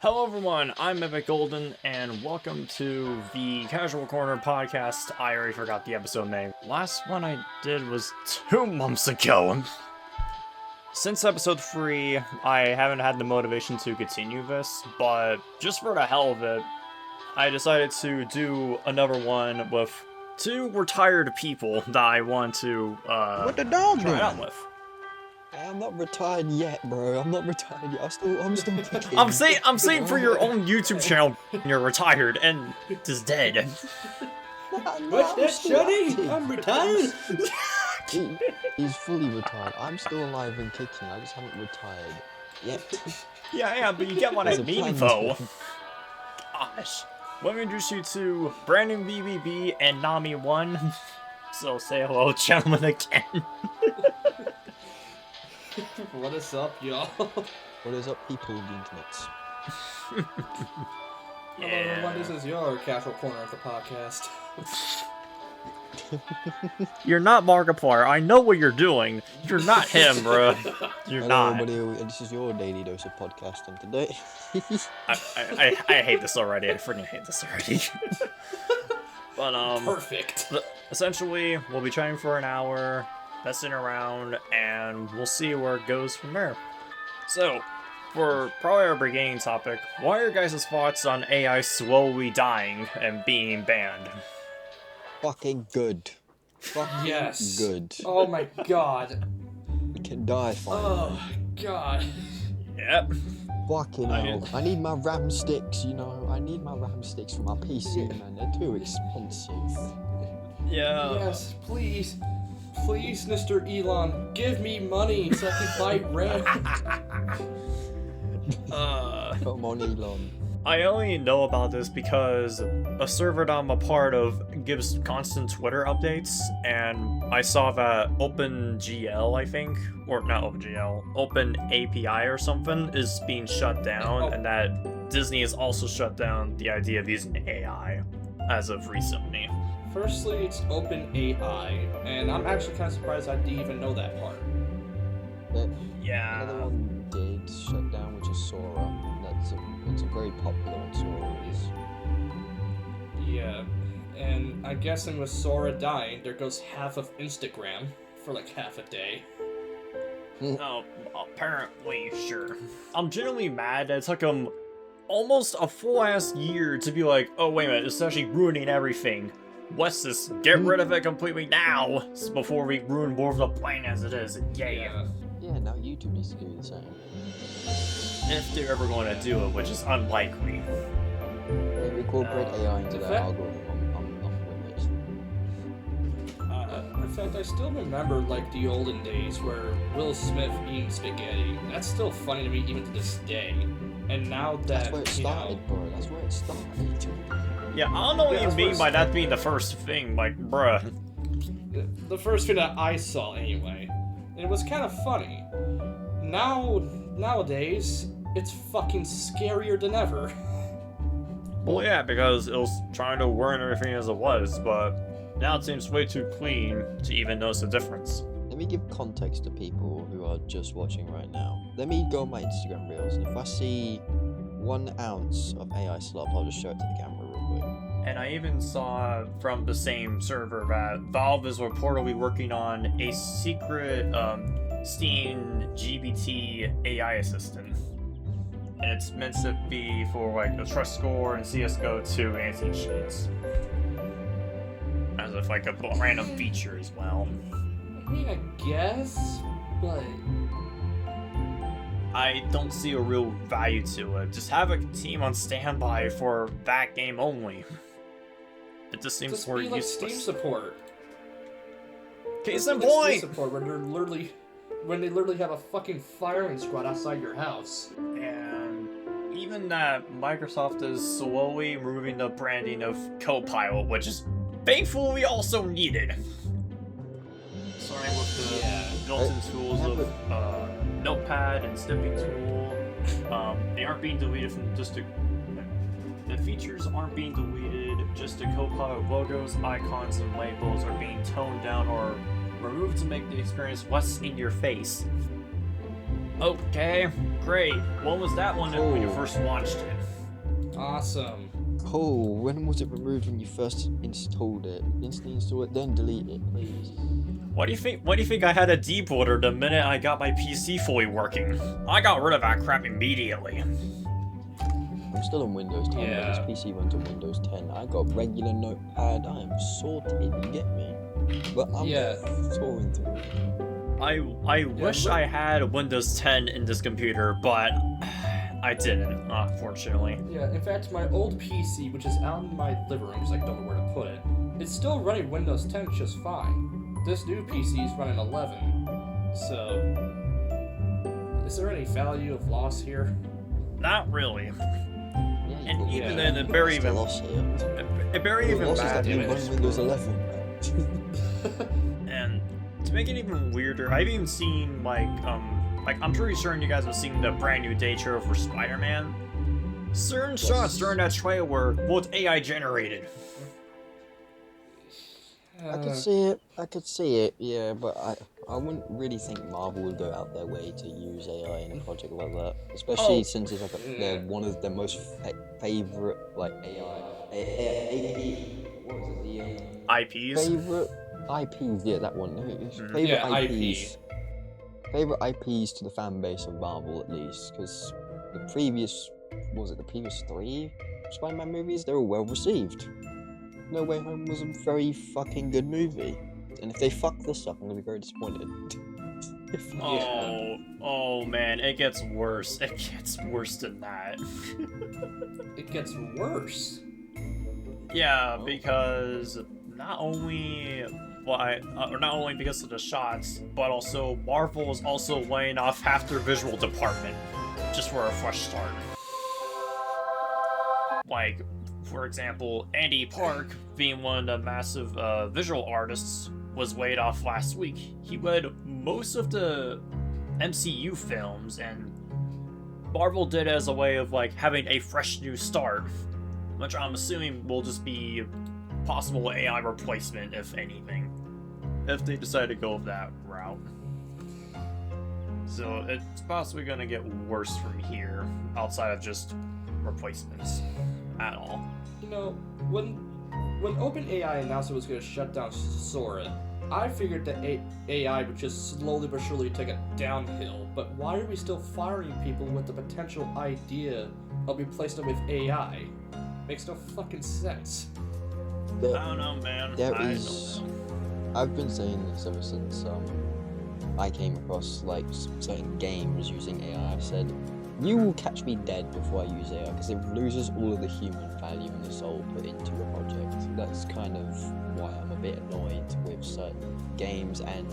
Hello everyone, I'm Epic Golden, and welcome to the Casual Corner podcast. I already forgot the episode name. Last one I did was 2 months ago. Since episode 3, I haven't had the motivation to continue this, but just for the hell of it, I decided to do another one with 2 retired people that I want to What the dog try doing? it out with. I'm not retired yet, bro. I'm not retired yet. I'm still kicking. I'm saying for your own YouTube channel, you're retired and just dead. What's that, Sonny? I'm retired. He's fully retired. I'm still alive and kicking. I just haven't retired yet. Yeah, but you get what I There's a mean, plan though. to- Gosh. Let me introduce you to Brandon BBB and Nami1. So say hello, gentlemen, again. What is up, y'all? What is up, people of the internet? Hello, everyone. This is your casual corner of the podcast. You're not Markiplier. I know what you're doing. You're not him, bro. You're Hello, not. everybody. This is your daily dose of podcasting today. I hate this already. I freaking hate this already. But, Perfect. essentially, we'll be chatting for an hour, messing around, and we'll see where it goes from there. So, for probably our beginning topic, what are your guys' thoughts on AI slowly dying and being banned? Fucking good. Fucking Yes. good. Oh my god. We can die finally. Oh god. Yep. Fucking I hell. mean- I need my RAM sticks, you know. I need my RAM sticks for my PC, man. They're too expensive. Yeah. Yes, please. Please, Mr. Elon, give me money so I can buy RAM. Come on, Elon. I only know about this because a server that I'm a part of gives constant Twitter updates, and I saw that OpenGL, I think, or not OpenGL, OpenAPI or something, is being shut down, and that Disney has also shut down the idea of using AI as of recently. Firstly, it's OpenAI, and I'm actually kind of surprised I didn't even know that part. Another Yeah. one did shut down, which is Sora. It's a very popular one, Sora is. Yeah, and I'm guessing with Sora dying, there goes half of Instagram for like half a day. Oh, apparently, sure. I'm genuinely mad that it took them almost a full-ass year to be like, oh, wait a minute, it's actually ruining everything. Let's just get rid of it completely now, before we ruin more of the plane as it is. Yeah. Yeah, now YouTube needs to do the same. If they're ever going to do it, which is unlikely. They incorporate AI into their fact- algorithm. I'm with it. In fact, I still remember like the olden days where Will Smith eating spaghetti. That's still funny to me even to this day. And now that, That's where it started, bro. That's where it started. Yeah, I don't know what Yeah, you that's mean what by it's- that being the first thing, like, bruh. the first thing that I saw anyway. And it was kind of funny. Nowadays, it's fucking scarier than ever. Well, yeah, because it was trying to ruin everything as it was, but now it seems way too clean to even notice the difference. Let me give context to people who are just watching right now. Let me go on my Instagram reels, and if I see 1 ounce of AI slop, I'll just show it to the camera real quick. And I even saw from the same server that Valve is reportedly working on a secret Steam GBT AI assistant. And it's meant to be for like the trust score and CSGO 2 anti-cheats. As if like a random feature as well. I mean, I guess, but I don't see a real value to it. Just have a team on standby for that game only. It just seems just more be like Steam useless. support. Case Be in like Steam point! support when they literally have a fucking firing squad outside your house. And even that Microsoft is slowly removing the branding of Copilot, which is thankfully also needed. Starting with the Yeah. built-in tools of Notepad and Snipping Tool. They aren't being deleted from just the features aren't being deleted, just the Copilot logos, icons, and labels are being toned down or removed to make the experience less in your face. Okay, great. When was that one when you first watched it? Awesome. Oh, when was it removed when you first installed it? Instantly install it, then delete it, please. What do you think I had a debooter the minute I got my PC fully working? I got rid of that crap immediately. I'm still on Windows 10, Yeah. but this PC went to Windows 10. I got regular notepad, I am sorted, you get me? But I'm soaring through it. I wish I had Windows 10 in this computer, but I didn't, unfortunately. Yeah, in fact, my old PC, which is out in my living room because I don't know where to put it, it's still running Windows 10 just fine. This new PC is running 11. So, is there any value of loss here? Not really. Yeah, And but even yeah. then, it barely even loss here. it barely even Loss is that matters. you run Windows 11. And to make it even weirder, I've even seen like I'm pretty sure you guys have seen the brand new day trailer for Spider-Man. Certain shots during that trailer were both AI generated. I could see it, yeah, but I wouldn't really think Marvel would go out their way to use AI in a project like that, especially since it's like they're one of their most favorite like AI, what was it, the IPs. favorite IPs, yeah, that one. Favorite Yeah, IPs. Favorite IPs to the fan base of Marvel, at least, because the previous 3 Spider-Man movies, they were well received. No Way Home was a very fucking good movie, and if they fuck this up, I'm gonna be very disappointed. Oh man, it gets worse. It gets worse than that. It gets worse. Yeah, because not only because of the shots, but also Marvel is also laying off half their visual department just for a fresh start. Like, for example, Andy Park, being one of the massive visual artists, was laid off last week. He led most of the MCU films, and Marvel did it as a way of like having a fresh new start, which I'm assuming will just be possible AI replacement, if anything, if they decide to go that route. So it's possibly gonna get worse from here, outside of just replacements at all. You know, when OpenAI announced it was going to shut down Sora, I figured that AI would just slowly but surely take a downhill. But why are we still firing people with the potential idea of replacing them with AI? Makes no fucking sense. I don't know, man. I've been saying this ever since I came across like certain games using AI. I said, you will catch me dead before I use AI, because it loses all of the human value and the soul put into a project. That's kind of why I'm a bit annoyed with certain games and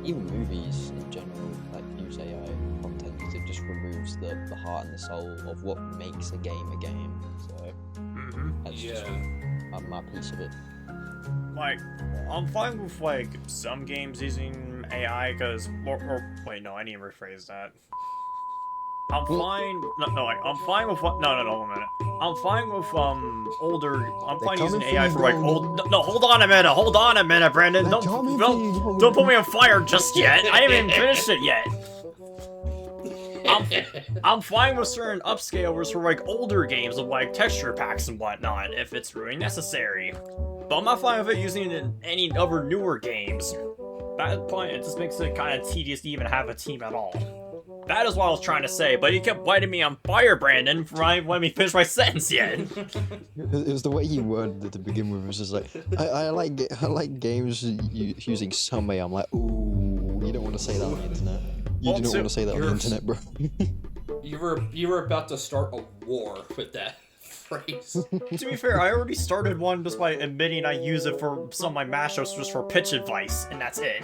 even movies in general that use AI content, because it just removes the heart and the soul of what makes a game. So that's just my piece of it. Like, I'm fine with like some games using AI, because wait, no, I need to rephrase that. I'm fine. I'm fine with what? No, 1 minute. I'm fine with older. I'm fine using AI for like old. No, hold on a minute, Brandon. Don't put me on fire just yet. I haven't even finished it yet. I'm fine with certain upscalers for like older games with like texture packs and whatnot if it's really necessary. But I'm not fine with it using it in any other newer games. That point, it just makes it kind of tedious to even have a team at all. That is what I was trying to say, but you kept lighting me on fire, Brandon, for not even letting me finish my sentence yet. It was the way you worded it to begin with. It was just like, I like games using some AI. I'm like, ooh, you don't want to say that on the internet. You do not want to say that on the internet, bro. You were about to start a war with that phrase. To be fair, I already started one just by admitting I use it for some of my mashups just for pitch advice, and that's it.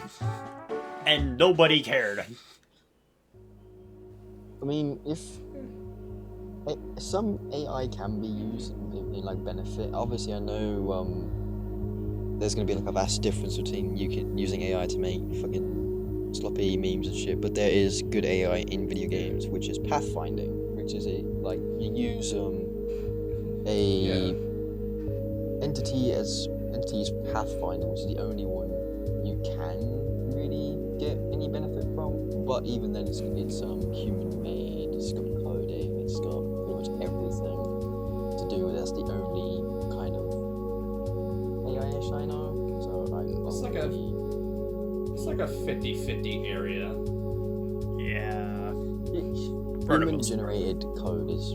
And nobody cared. I mean, if some AI can be used in like benefit, obviously I know there's gonna be like a vast difference between using AI to make fucking sloppy memes and shit, but there is good AI in video games, which is pathfinding, which is you use entity's pathfinding, which is the only one you can really get any benefit from. But even then, it's human made. It's got coding. It's got pretty much everything to do with. That's the only kind of AI-ish I know. So It's like a 50-50 area. Yeah. Human generated code is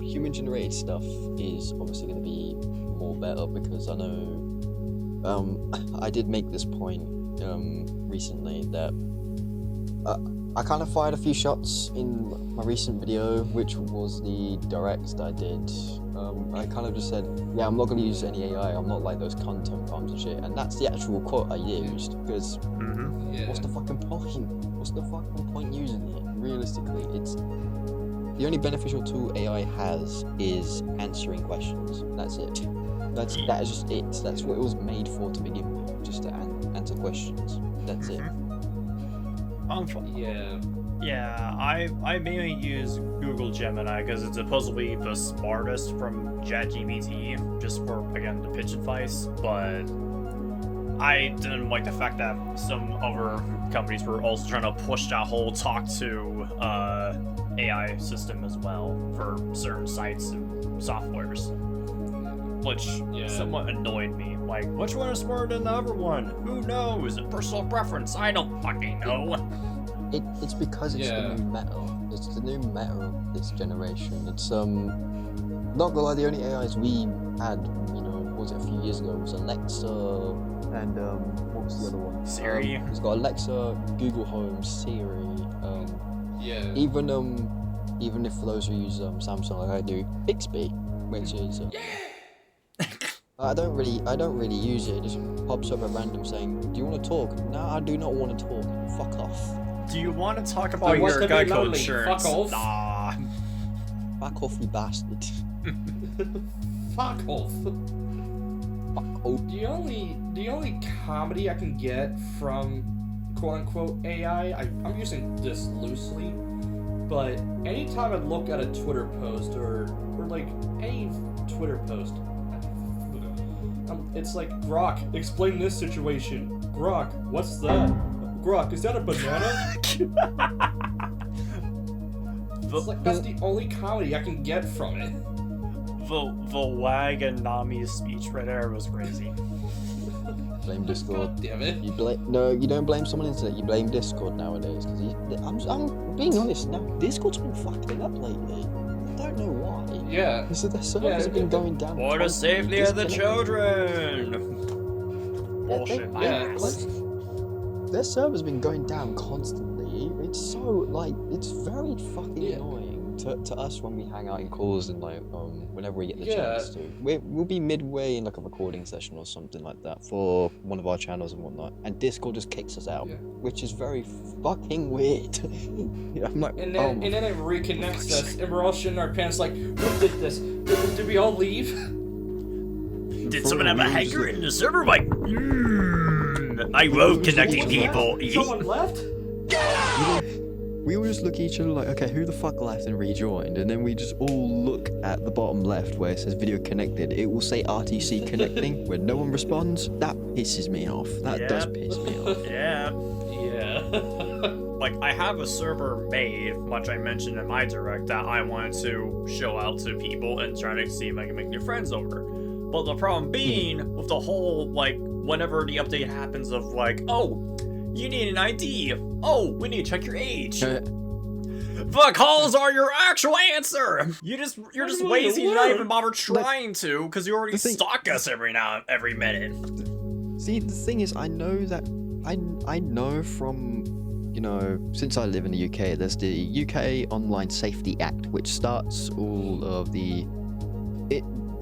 human generated stuff is obviously going to be more better, because I know I did make this point recently that I kind of fired a few shots in my recent video, which was the direct that I did. I kind of just said, yeah, I'm not going to use any AI, I'm not like those content farms and shit, and that's the actual quote I used, because what's the fucking point? What's the fucking point using it? Realistically, it's the only beneficial tool AI has is answering questions. That's it. That is just it. That's what it was made for to begin with, just to answer questions. That's it. Yeah, I mainly use Google Gemini because it's supposedly the smartest from ChatGPT, just for, again, the pitch advice, but I didn't like the fact that some other companies were also trying to push that whole talk to AI system as well for certain sites and softwares, which somewhat annoyed me. Like, which one is smarter than the other one? Who knows? Personal preference. I don't fucking know. It's because it's the new meta. It's the new meta of this generation. It's not gonna lie, the only AIs we had, what was it, a few years ago, was Alexa and what was the other one? Siri. It's got Alexa, Google Home, Siri. Even if for those who use Samsung like I do, Bixby, which is I don't really use it. It just pops up at random saying, "Do you want to talk?" No, I do not want to talk. Fuck off. Do you want to talk about your Geico insurance? Fuck off. Nah. Fuck off, you bastard. Fuck off. Fuck off. The only comedy I can get from quote-unquote AI, I'm using this loosely, but anytime I look at a Twitter post or like any Twitter post, it's like, Grok, explain this situation. Grok, what's that? Grok, is that a banana? It's like, that's the only comedy I can get from it. The lag in Nami's speech right there was crazy. Blame Discord. God damn it. No, you don't blame someone on the internet, you blame Discord nowadays. Because I'm being honest now, Discord's been fucking up lately. I don't know why. Yeah. So their servers have been going down. For the safety of the children! Bullshit. Their server's been going down constantly. It's so, it's very fucking annoying to us when we hang out in calls and, whenever we get the chance to. We'll be midway in, a recording session or something like that for one of our channels and whatnot, and Discord just kicks us out, which is very fucking weird. I'm like, and then it reconnects us, and we're all shitting our pants like, who did this? Did we all leave? Did someone have a hacker in the server? Like, I love connecting people. Someone left? We all just look at each other like, okay, who the fuck left and rejoined? And then we just all look at the bottom left where it says video connected. It will say RTC connecting when no one responds. That pisses me off. That does piss me off. Yeah. Like, I have a server made, which I mentioned in my direct, that I wanted to show out to people and try to see if I can make new friends over. But the problem being, with the whole, whenever the update happens of, oh, you need an ID. Oh, we need to check your age. The calls are your actual answer. You're just lazy and not even bother trying to, because you already stalk us every minute. See, the thing is, I know that I know from, since I live in the UK, there's the UK Online Safety Act, which starts all of the.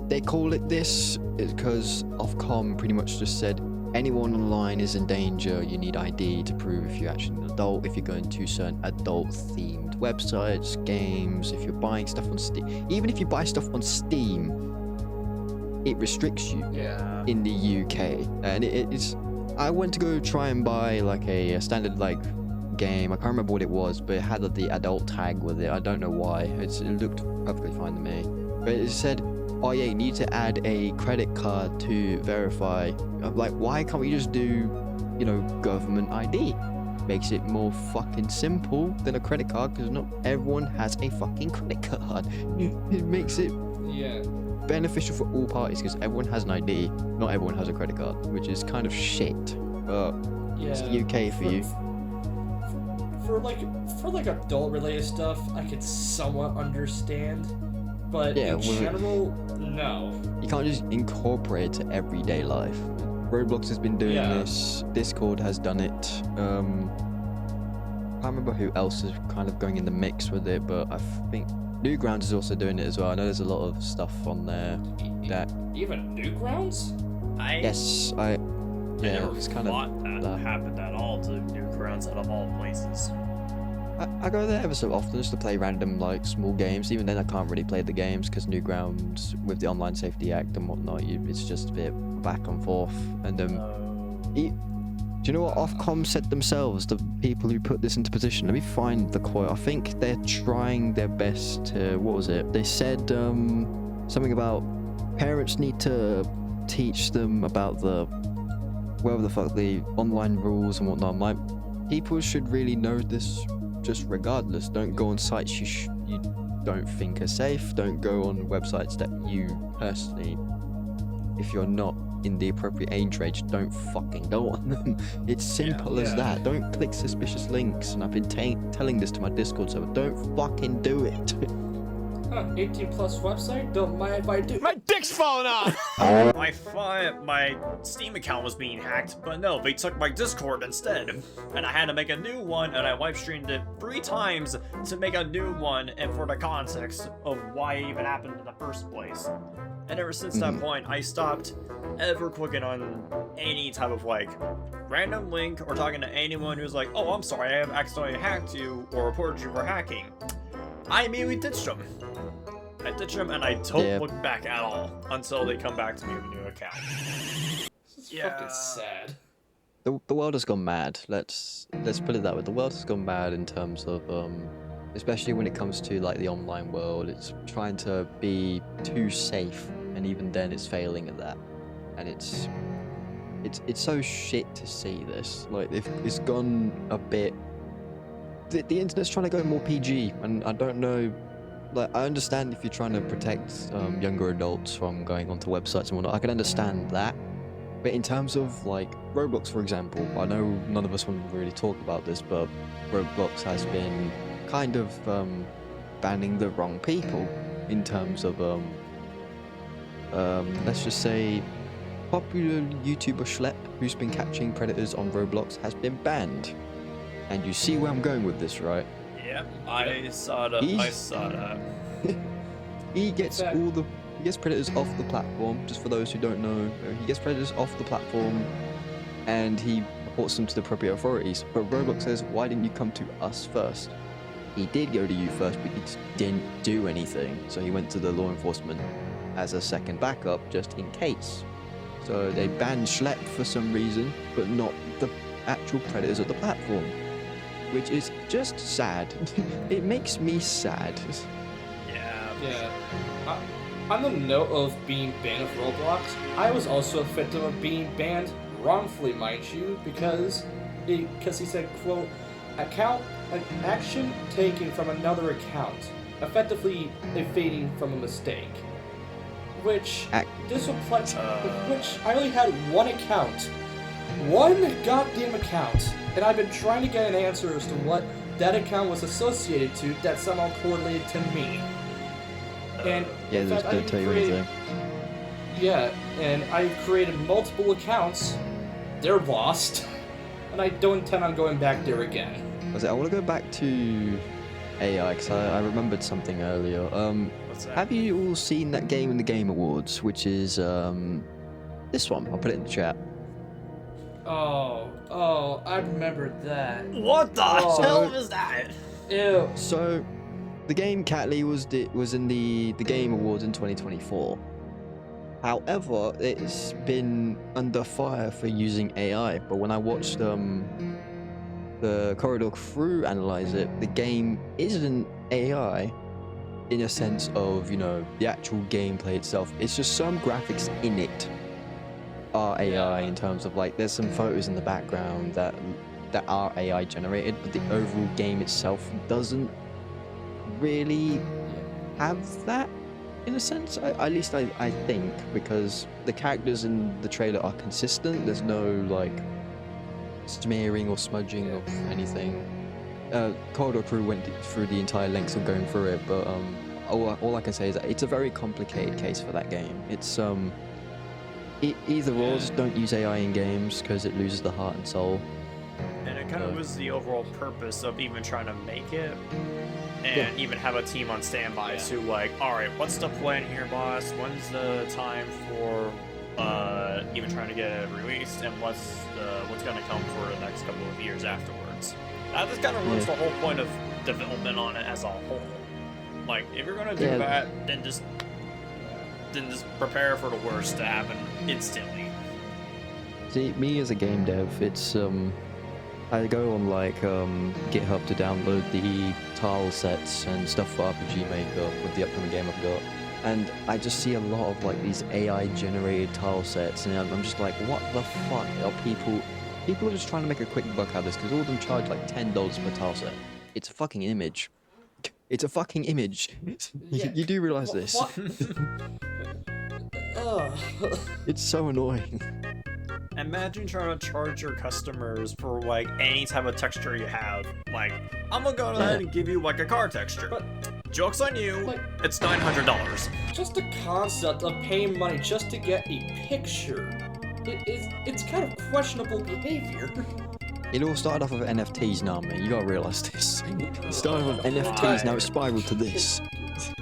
They call it this because Ofcom pretty much just said anyone online is in danger. You need ID to prove if you're actually an adult, if you're going to certain adult-themed websites, games, if you're buying stuff on Steam. Even if you buy stuff on Steam, it restricts you in the UK. And it's... I went to go try and buy a standard game. I can't remember what it was, but it had the adult tag with it. I don't know why. It looked perfectly fine to me. But it said, oh yeah, you need to add a credit card to verify. Why can't we just do, government ID? makes it more fucking simple than a credit card because not everyone has a fucking credit card. It makes it Yeah. beneficial for all parties because everyone has an ID, not everyone has a credit card, which is kind of shit. But it's the UK for you. For like adult related stuff, I could somewhat understand, but Yeah, in general, no. You can't just incorporate it to everyday life. Roblox has been doing this. Discord has done it. I can't remember who else is kind of going in the mix with it, but I think Newgrounds is also doing it as well. I know there's a lot of stuff on there that. Even Newgrounds? Yes, I yeah, never it's kind thought of that happened at all to Newgrounds out of all places. I go there ever so often just to play random like small games. Even then, I can't really play the games because Newgrounds with the Online Safety Act and whatnot, it's just a bit back and forth. And do you know what Ofcom said themselves? The people who put this into position. Let me find the quote. I think they're trying their best to. What was it? They said something about parents need to teach them about the whatever the fuck the online rules and whatnot. Like people should really know this. Just regardless, don't go on sites you don't think are safe. Don't go on websites that you personally, if you're not in the appropriate age range, don't fucking go on them. It's simple as that. Don't click suspicious links. And I've been telling this to my Discord server. Don't fucking do it. 18 plus website? Don't mind if I do. My dick's falling off! My Steam account was being hacked, but no, they took my Discord instead. And I had to make a new one, and I live streamed it 3 times to make a new one, and for the context of why it even happened in the first place. And ever since that point, I stopped ever clicking on any type of like random link or talking to anyone who's like, oh, I'm sorry, I have accidentally hacked you or reported you for hacking. I immediately ditched them. I ditched them and I don't look back at all until they come back to me with a new account. This is fucking sad. The world has gone mad. Let's put it that way. The world has gone mad in terms of especially when it comes to like the online world. It's trying to be too safe, and even then it's failing at that. And it's so shit to see this. Like it's gone a bit. The internet's trying to go more PG, and I don't know. Like I understand if you're trying to protect younger adults from going onto websites and whatnot. I can understand that. But in terms of like Roblox, for example, I know none of us want to really talk about this, but Roblox has been kind of banning the wrong people in terms of let's just say popular YouTuber Schlep, who's been catching predators on Roblox, has been banned. And you see where I'm going with this, right? Yep, I saw that. He gets predators off the platform. Just for those who don't know, he gets predators off the platform, and he reports them to the appropriate authorities. But Roblox says, "Why didn't you come to us first?" He did go to you first, but he just didn't do anything. So he went to the law enforcement as a second backup, just in case. So they banned Schlep for some reason, but not the actual predators of the platform. Which is just sad. It makes me sad. Yeah. On the note of being banned of Roblox, I was also a victim of being banned, wrongfully mind you, because he said, quote, an action taken from another account, effectively evading from a mistake. Which I only had one account. One goddamn account. And I've been trying to get an answer as to what that account was associated to that somehow correlated to me. And yeah, just don't tell you anything. Yeah, and I created multiple accounts. They're lost. And I don't intend on going back there again. I want to go back to AI because I remembered something earlier. What's that? Have you all seen that game in the Game Awards, which is this one? I'll put it in the chat. Oh, I remember that. What the hell is that? Ew. So, the game Catley was in the Game Awards in 2024. However, it's been under fire for using AI. But when I watched the Corridor crew analyze it, the game isn't AI in a sense of, you know, the actual gameplay itself. It's just some graphics in it are AI in terms of like there's some photos in the background that that are AI generated, but the overall game itself doesn't really have that in a sense. At least I think, because the characters in the trailer are consistent. There's no like smearing or smudging of anything. Corridor Crew went through the entire length of going through it, but all I can say is that it's a very complicated case for that game. It's either or, just don't use AI in games because it loses the heart and soul. And it kind of was the overall purpose of even trying to make it, and even have a team on standby to like, all right, what's the plan here, boss? When's the time for even trying to get it released, and what's going to come for the next couple of years afterwards? That just kind of ruins the whole point of development on it as a whole. Like, if you're gonna do that, then just prepare for the worst to happen instantly. See, me as a game dev, it's I go on like GitHub to download the tile sets and stuff for RPG Maker with the upcoming game I've got, and I just see a lot of like these AI generated tile sets, and I'm just like, what the fuck are people? People are just trying to make a quick buck out of this because all of them charge like $10 per tile set. It's a fucking image. It's a fucking image. You do realize this? It's so annoying. Imagine trying to charge your customers for like any type of texture you have. Like, I'm gonna go ahead and give you like a car texture. But joke's on you, like, it's $900. Just the concept of paying money just to get a picture. It's kind of questionable behavior. It all started off with NFTs now, man. You gotta realize this. It started with NFTs, now it's spiraled to this.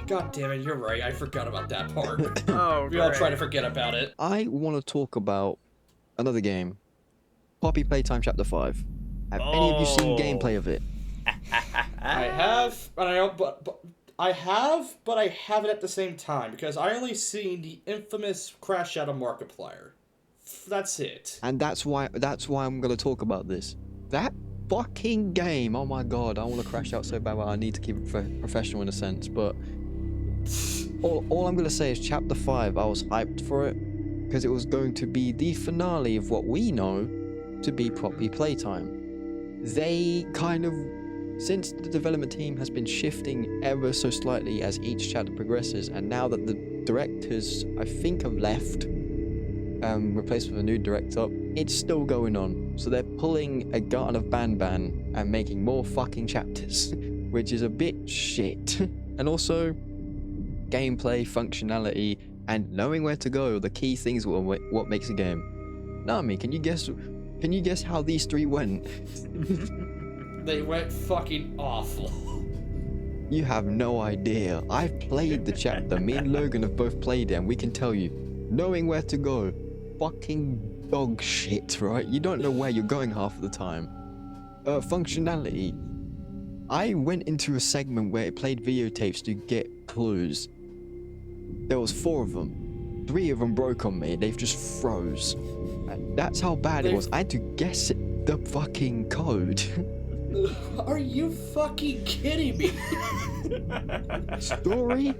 God damn it, you're right. I forgot about that part. Oh, we all try to forget about it. I want to talk about another game, Poppy Playtime Chapter 5. Have any of you seen gameplay of it? I have, but I haven't at the same time because I only seen the infamous Crash Out of Markiplier. That's it. And that's why I'm gonna talk about this. That fucking game, oh my god, I want to crash out so bad, but I need to keep it professional in a sense, but all I'm gonna say is Chapter 5, I was hyped for it, because it was going to be the finale of what we know to be Poppy Playtime. They kind of, since the development team has been shifting ever so slightly as each chapter progresses, and now that the directors, I think, have left, replaced with a new director, it's still going on. So they're pulling a Garten of Banban and making more fucking chapters, which is a bit shit. And also, gameplay, functionality, and knowing where to go are the key things what makes a game. Nami, can you guess how these three went? They went fucking awful. You have no idea. I've played the chapter. Me and Logan have both played it, and we can tell you, knowing where to go, fucking dog shit, right? You don't know where you're going half of the time. Functionality. I went into a segment where it played videotapes to get clues. There was 4 of them. 3 of them broke on me. They've just froze. That's how bad it was. I had to guess the fucking code. Are you fucking kidding me? Story?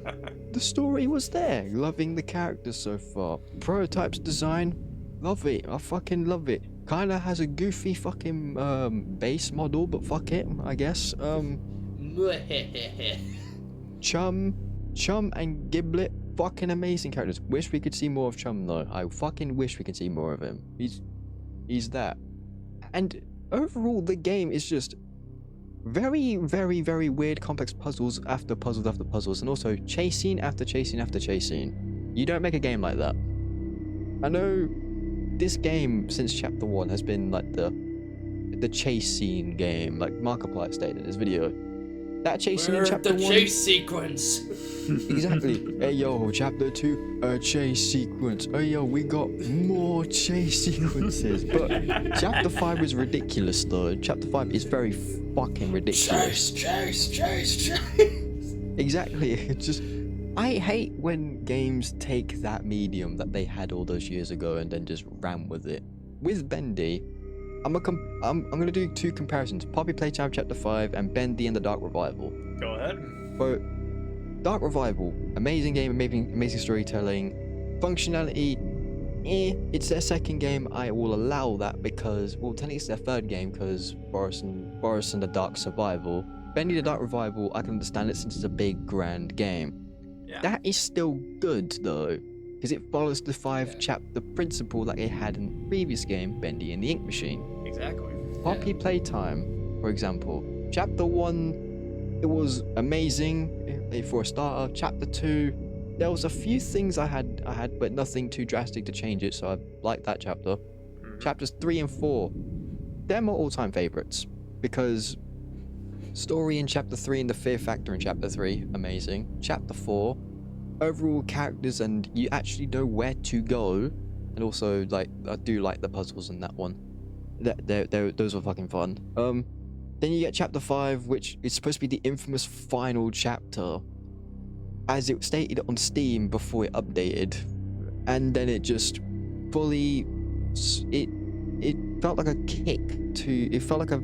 The story was there. Loving the characters so far. Prototypes design, love it. I fucking love it. Kinda has a goofy fucking base model, but fuck it, I guess. Chum and Giblet, fucking amazing characters. Wish we could see more of Chum though. I fucking wish we could see more of him. He's that. And overall, the game is just very, very, very weird, complex puzzles after puzzles after puzzles, and also chasing after chasing after chasing. You don't make a game like that. I know this game since Chapter 1 has been like the chase scene game, like Markiplier stated in his video. That chase scene in Chapter 1. The chase sequence. Exactly. Hey yo, Chapter 2, a chase sequence. Hey yo, we got more chase sequences. But Chapter 5 is ridiculous though. Chapter 5 is very fucking ridiculous. Chase. Exactly. It's just, I hate when games take that medium that they had all those years ago and then just ran with it. With Bendy, I'm gonna do 2 comparisons: Poppy Playtime Chapter 5 and Bendy and the Dark Revival. Go ahead. But Dark Revival, amazing game, amazing storytelling, functionality, it's their second game. I will allow that because, well, technically it's their third game because Boris and the Dark Survival. Bendy the Dark Revival, I can understand it since it's a big, grand game. Yeah. That is still good though, because it follows the chapter principle that it had in the previous game, Bendy and the Ink Machine. Exactly. Poppy Playtime, for example. Chapter 1, it was amazing for a starter. Chapter 2, there was a few things I had, but nothing too drastic to change it, so I liked that chapter. Chapters 3 and 4, they're my all-time favorites, because story in Chapter 3 and the fear factor in Chapter 3, amazing. Chapter 4, overall characters and you actually know where to go, and also, like, I do like the puzzles in that one. Those were fucking fun. Then you get Chapter 5, which is supposed to be the infamous final chapter, as it stated on Steam before it updated, and then it just fully, it felt like a kick to, it felt like a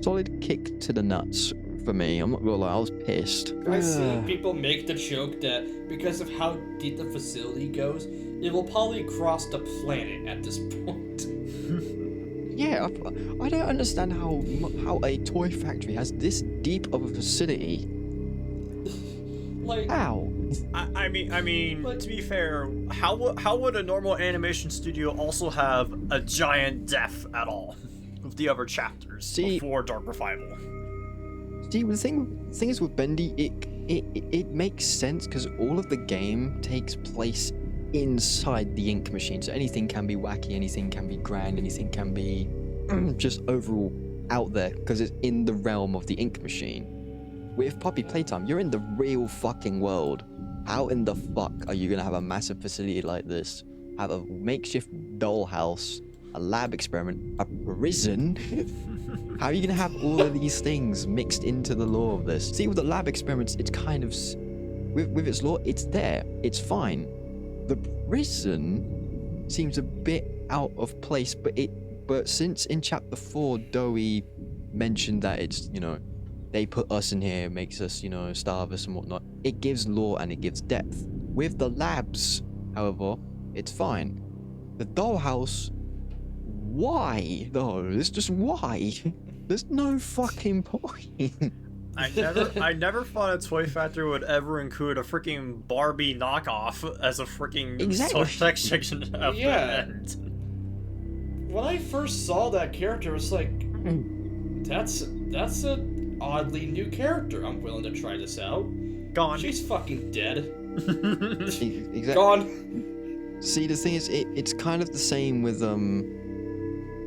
solid kick to the nuts for me. I'm not gonna lie, I was pissed. I see people make the joke that because of how deep the facility goes, it will probably cross the planet at this point. Yeah, I don't understand how a toy factory has this deep of a facility. Like, how? I mean, to be fair, how would a normal animation studio also have a giant depth at all with the other chapters before Dark Revival? See, the thing is with Bendy, it makes sense because all of the game takes place inside the Ink Machine, so anything can be wacky, anything can be grand, anything can be just overall out there because it's in the realm of the Ink Machine. With Poppy Playtime, you're in the real fucking world. How in the fuck are you gonna have a massive facility like this, have a makeshift dollhouse, a lab experiment, a prison? How are you gonna have all of these things mixed into the lore of this? See, with the lab experiments, it's kind of with its lore, it's there, it's fine. The prison seems a bit out of place, but since in Chapter 4, Doey mentioned that it's, you know, they put us in here, makes us, you know, starve us and whatnot, it gives lore and it gives depth. With the labs, however, it's fine. The dollhouse, why though? It's just why? There's no fucking point. I never thought a Toy Factory would ever include a freaking Barbie knockoff as a freaking section of the end. When I first saw that character, I was like, that's an oddly new character. I'm willing to try this out. Gone. She's fucking dead. Exactly. Gone. See, the thing is, it's kind of the same with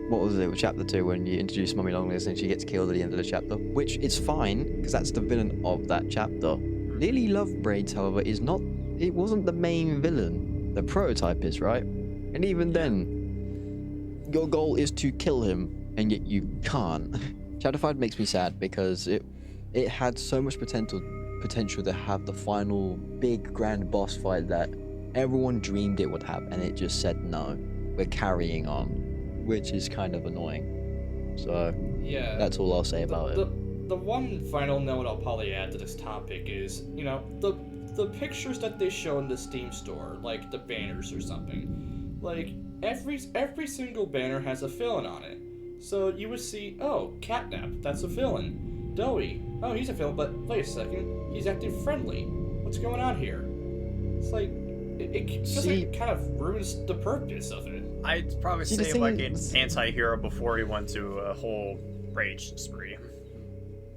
what was it with Chapter 2 when you introduce Mummy Longlegs and she gets killed at the end of the chapter, which is fine because that's the villain of that chapter. Lily Lovebraids, however, it wasn't the main villain. The prototype is, right? And even then, your goal is to kill him, and yet you can't. Chapter 5 makes me sad because it had so much potential to have the final big grand boss fight that everyone dreamed it would have, and it just said no, we're carrying on, which is kind of annoying. So yeah, that's all I'll say about it. The one final note I'll probably add to this topic is, you know, the pictures that they show in the Steam store, like the banners or something, like every single banner has a villain on it. So you would see, oh, Catnap, that's a villain. Doey, oh, he's a villain, but wait a second, he's acting friendly. What's going on here? It's like, it feels like it kind of ruins the purpose of it. I'd probably say like an anti-hero before he went to a whole rage spree.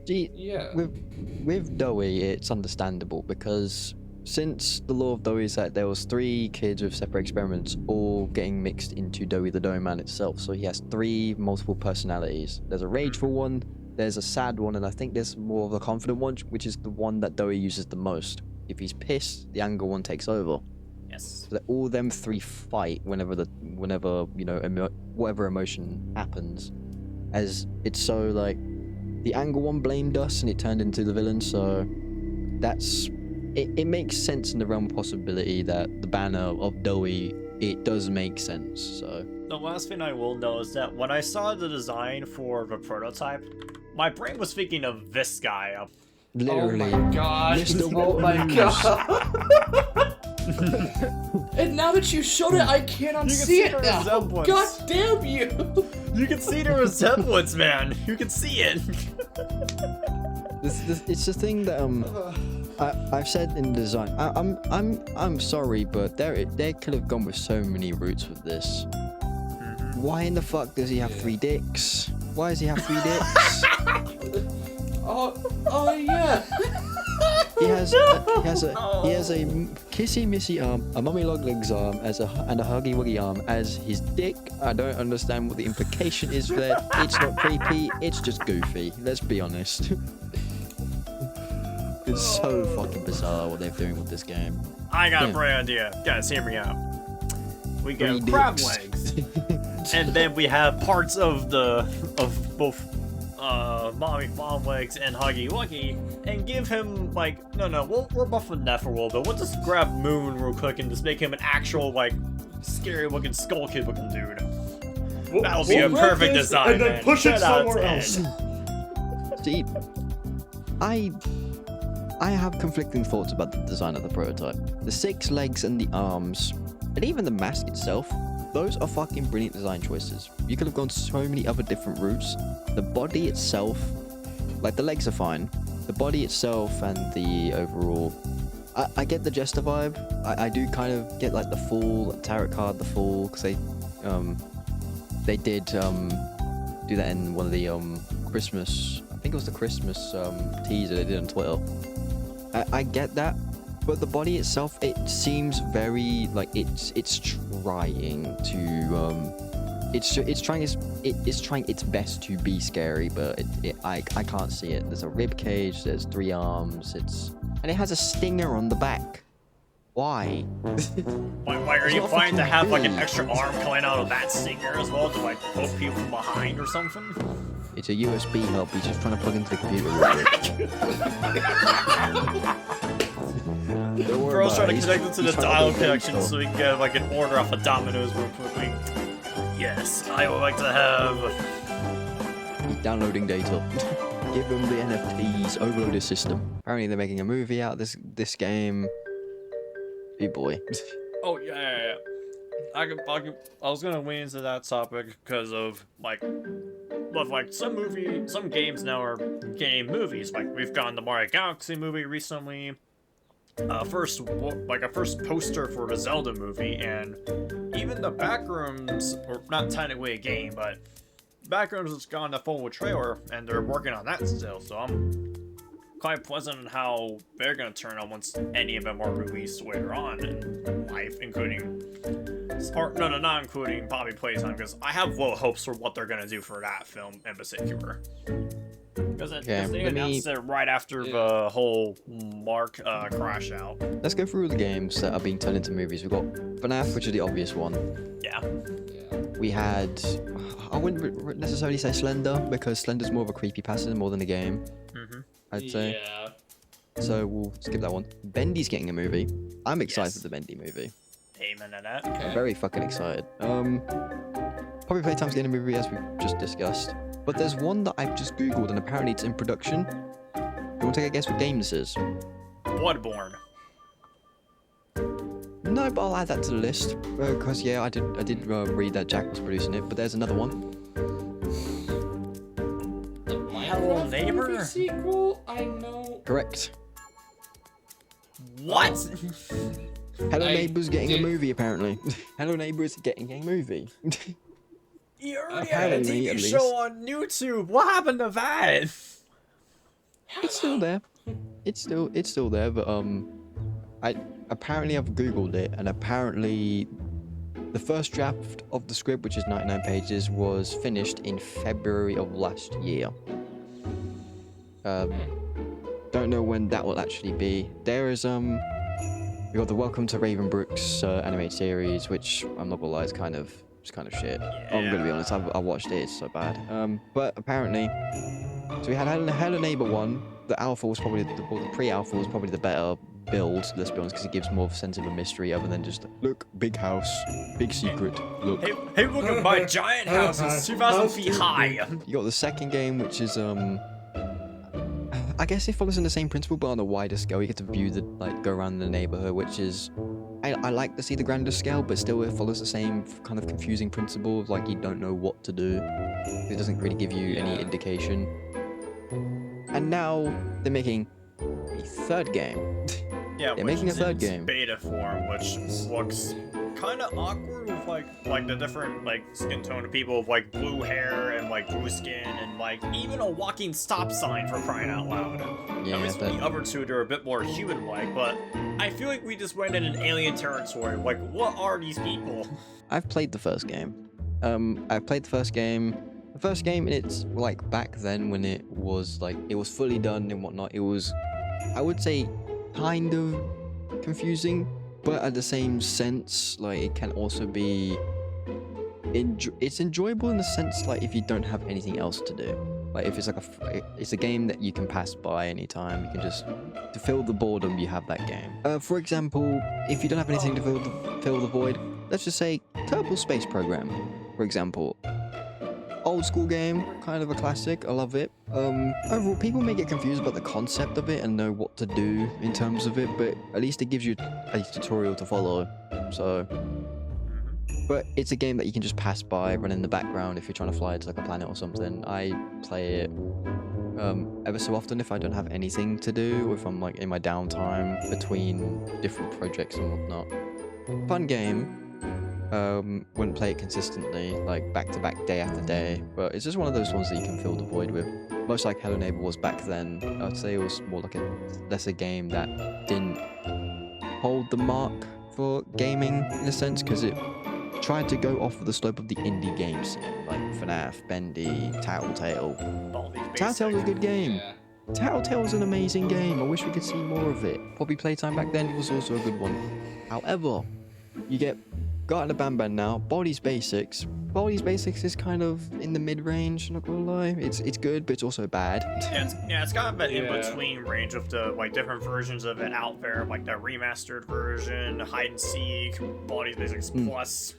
See, yeah. With Doey, it's understandable because since the lore of Doey is that there was 3 kids with separate experiments all getting mixed into Doey the Dough Man itself, so he has 3 multiple personalities. There's a rageful one, there's a sad one, and I think there's more of a confident one, which is the one that Doey uses the most. If he's pissed, the anger one takes over. Yes. So that all them 3 fight whenever you know whatever emotion happens, as it's so like the anger one blamed us and it turned into the villain. So that's it makes sense in the realm of possibility that the banner of Doey, it does make sense. So the last thing I will know is that when I saw the design for the prototype, my brain was thinking of this guy. Literally. Oh my gosh. Mr. Oh my god. And now that you showed it, I cannot see it now. God damn you! You can see the resemblance, man. You can see it. It's the thing that I've said in design. I'm sorry, but they could have gone with so many routes with this. Why in the fuck does he have 3 dicks? Why does he have 3 dicks? Oh yeah. He has a kissy missy arm, a mummy log legs arm, and a huggy wuggy arm as his dick. I don't understand what the implication is there. It's not creepy. It's just goofy. Let's be honest. It's so fucking bizarre what they're doing with this game. I got a bright idea. Guys, hear me out. We go crab legs. And then we have parts of both mom legs and Huggy Wuggy, and give him like we're buffing that for a little bit. We'll just grab Moon real quick and just make him an actual like scary looking skull kid looking dude. That'll be a perfect design. And then push it somewhere else. See, I have conflicting thoughts about the design of the prototype. The 6 legs and the arms, and even the mask itself. Those are fucking brilliant design choices. You could have gone so many other different routes. The body itself, like the legs are fine. The body itself and the overall, I get the Jester vibe. I do kind of get like the Fool, tarot card, the Fool, because they did do that in one of the Christmas, I think it was the Christmas teaser they did on Twitter. I get that. But the body itself, it seems very like it's trying to it's trying its best to be scary, but I can't see it. There's a rib cage, there's 3 arms, and it has a stinger on the back. Why? Why are you planning to have like an extra arm coming out of that stinger as well to like poke people from behind or something? It's a USB hub. He's just trying to plug into the computer. Bro's trying to connect it to the dial connection so we can get like an order off of Domino's real quickly. Yes, I would like to have. He's downloading data. Give him the NFTs. Overload his system. Apparently they're making a movie out of this game. Hey boy. Oh yeah. I was gonna lean into that topic because of like some games now are getting movies. Like we've gotten the Mario Galaxy movie recently. A first poster for the Zelda movie, and even the Backrooms, or not technically a game, but Backrooms has gotten a full trailer, and they're working on that still. So I'm quite pleasant on how they're gonna turn out once any of them are released later on in life, including, or not including Bobby Playtime, because I have low hopes for what they're gonna do for that film in particular. Because they announced it right after the whole Mark crash out. Let's go through the games that are being turned into movies. We've got FNAF, which is the obvious one. Yeah. We had, I wouldn't necessarily say Slender, because Slender's more of a creepypasta more than a game. I'd say. Yeah. So we'll skip that one. Bendy's getting a movie. I'm excited for the Bendy movie. Amen to that. Okay. I'm very fucking excited. Probably Playtime's getting a movie as we've just discussed. But there's one that I've just googled and apparently it's in production. Do you want to take a guess what game this is? Bloodborne. No, but I'll add that to the list because yeah, I did read that Jack was producing it. But there's another one. Hello Neighbor sequel? I know. Correct. What? Hello Neighbor's getting a movie apparently. Hello Neighbor is getting a movie. You already had a TV show on YouTube. What happened to that? It's still there. It's still there, but I've googled it, and apparently the first draft of the script, which is 99 pages, was finished in February of last year. Don't know when that will actually be. There is we got the Welcome to Ravenbrook's animated series, which I'm not gonna lie, is kind of shit. Yeah. I'm gonna be honest, I watched it, it's so bad. But apparently, so we had Hello Neighbor 1. The alpha was probably the pre-alpha was probably the better build, let's be honest, because it gives more of a sense of a mystery other than just look, big house, big secret, look. Hey, look at my giant house, it's 2,000 feet high. You got the second game, which is I guess it follows in the same principle, but on a wider scale. You get to view go around the neighborhood, which is I like to see the grander scale, but still it follows the same kind of confusing principle of like you don't know what to do. It doesn't really give you any indication. And now they're making a third game. Yeah, They're making a third game. Beta form, which looks kind of awkward with like the different like skin tone of people with like blue hair and like blue skin and like even a walking stop sign for crying out loud. Yeah, At least the other two are a bit more human-like, but I feel like we just went in an alien territory. Like, what are these people? I've played the first game. I've played the first game. The first game, it's like back then when it was like it was fully done and whatnot. It was, I would say, kind of confusing, but at the same sense, like it can also be. It's enjoyable in the sense like if you don't have anything else to do. Like if it's like it's a game that you can pass by anytime. You can just to fill the boredom. You have that game. For example, if you don't have anything to fill the void, let's just say Kerbal Space Program, for example. Old school game, kind of a classic. I love it. Overall, people may get confused about the concept of it and know what to do in terms of it, but at least it gives you a tutorial to follow. So, but it's a game that you can just pass by, run in the background if you're trying to fly to like a planet or something. I play it ever so often if I don't have anything to do, or if I'm like in my downtime between different projects and whatnot. Fun game. Wouldn't play it consistently, like back to back, day after day, but it's just one of those ones that you can fill the void with. Much like Hello Neighbor was back then, I'd say it was more like a lesser game that didn't hold the mark for gaming in a sense, because it tried to go off of the slope of the indie game scene, like FNAF, Bendy, Tattletale. Tattletale's a good game. Yeah. Tattletale's an amazing game. I wish we could see more of it. Poppy Playtime back then was also a good one. However, you get Garten Bam Bam now. Baldi's Basics. Baldi's Basics is kind of in the mid-range, not gonna lie. It's good, but it's also bad. It's got a bit in between range of the like different versions of it out there, like the remastered version, Hide and Seek, Baldi's Basics Plus.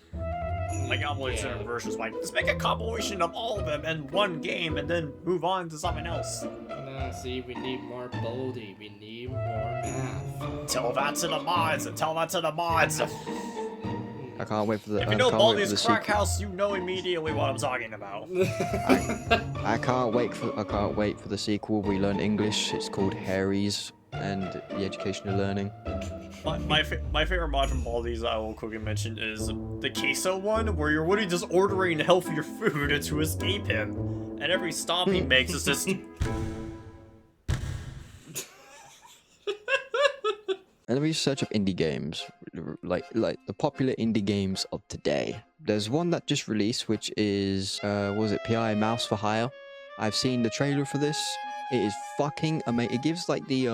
Like compilation versions, like let's make a compilation of all of them in one game and then move on to something else. No, see, we need more Baldi. We need more math. Tell that to the mods and tell that to the mods. I can't wait for the. If you know Baldi's Crack House, you know immediately what I'm talking about. I can't wait for the sequel. We learn English. It's called Harry's and the Education of Learning. My favorite mod from Baldi's I will quickly mention is the queso one, where you're literally just ordering healthier food to escape him, and every stop he makes is just. And let me search up indie games, like the popular indie games of today. There's one that just released, which is what was it? PI Mouse for Hire. I've seen the trailer for this. It is fucking amazing. It gives like the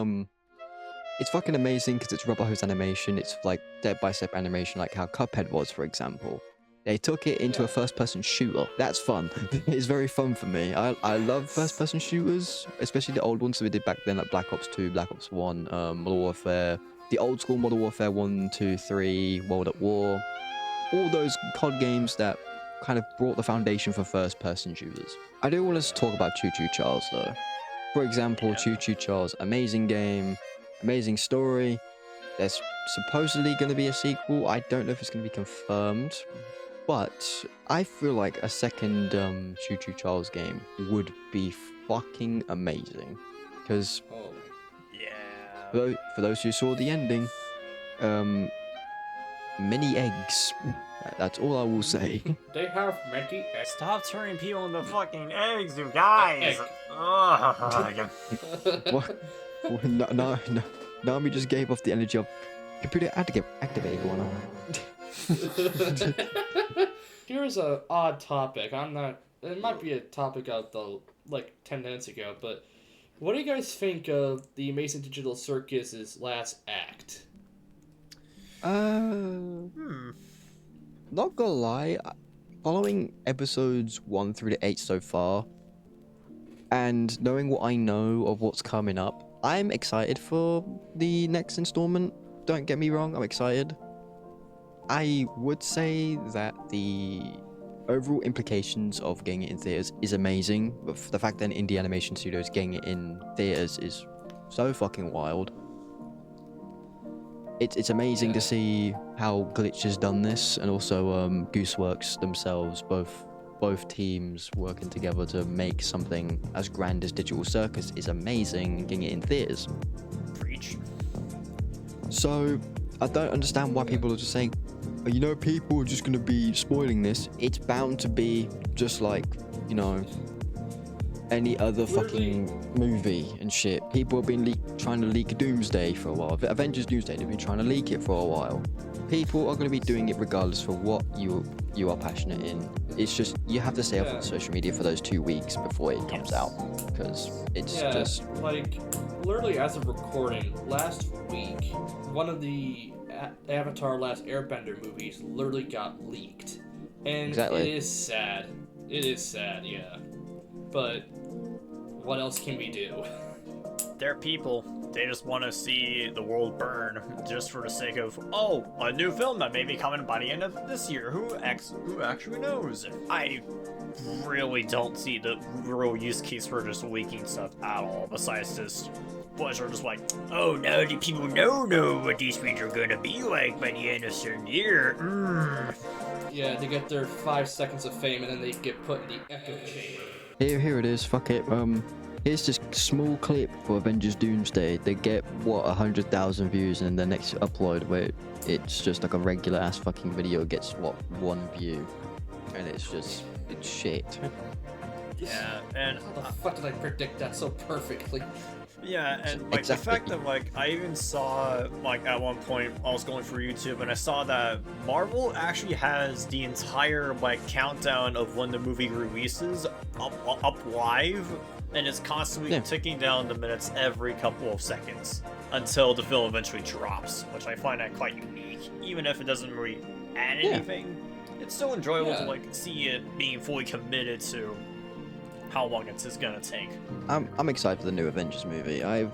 it's fucking amazing because it's rubber hose animation. It's like step-by-step animation, like how Cuphead was, for example. They took it into a first-person shooter. That's fun. It's very fun for me. I love first-person shooters, especially the old ones that we did back then, like Black Ops 2, Black Ops 1, Modern Warfare. The old school Modern Warfare 1, 2, 3, World at War, all those COD games that kind of brought the foundation for first-person shooters. I do want us to talk about Choo Choo Charles though. For example, Choo Choo Charles, amazing game, amazing story. There's supposedly going to be a sequel. I don't know if it's going to be confirmed, but I feel like a second Choo Choo Charles game would be fucking amazing, because. For those who saw the ending, many eggs. That's all I will say. They have many eggs. Stop turning people into fucking eggs, you guys! What? No. Nami just gave off the energy of computer activated one. Here's a odd topic. It might be a topic of the 10 minutes ago, but. What do you guys think of the Amazing Digital Circus's last act? Not gonna lie, following episodes 1 through to 8 so far, and knowing what I know of what's coming up, I'm excited for the next installment. Don't get me wrong, I'm excited. I would say that the overall implications of getting it in theaters is amazing, but the fact that an indie animation studio is getting it in theaters is so fucking wild. it's amazing to see how Glitch has done this, and also Gooseworks themselves, both teams working together to make something as grand as Digital Circus is amazing, and getting it in theaters. Preach. So I don't understand why people are just saying, you know, people are just gonna be spoiling this. It's bound to be just like, you know, any other fucking movie and shit. People have been trying to leak Doomsday for a while. Avengers Doomsday, they've been trying to leak it for a while. People are going to be doing it regardless for what you are passionate in. It's just, you have to stay off on social media for those 2 weeks before it comes out, because it's just... like, literally as of recording, last week, one of the Avatar Last Airbender movies literally got leaked. And Exactly. It is sad. It is sad, yeah. But what else can we do? They're people. They just want to see the world burn just for the sake of, oh, a new film that may be coming by the end of this year. Who actually knows? I really don't see the real use case for just leaking stuff at all, besides just pleasure, just like, oh, now the people know what these things are gonna be like by the end of certain year. Yeah, they get their 5 seconds of fame and then they get put in the echo chamber. Here it is, fuck it. Here's just a small clip for Avengers Doomsday. They get, 100,000 views, and the next upload where it's just like a regular ass fucking video gets, 1 view. And it's shit. Yeah, and How the fuck did I predict that so perfectly? yeah, and like Exactly. the fact that like I even saw like at one point I was going through YouTube and I saw that Marvel actually has the entire like countdown of when the movie releases up live, and it's constantly ticking down the minutes every couple of seconds until the film eventually drops, which I find that quite unique. Even if it doesn't really add anything, it's still enjoyable to like see it being fully committed to how long it's gonna take. I'm excited for the new Avengers movie. I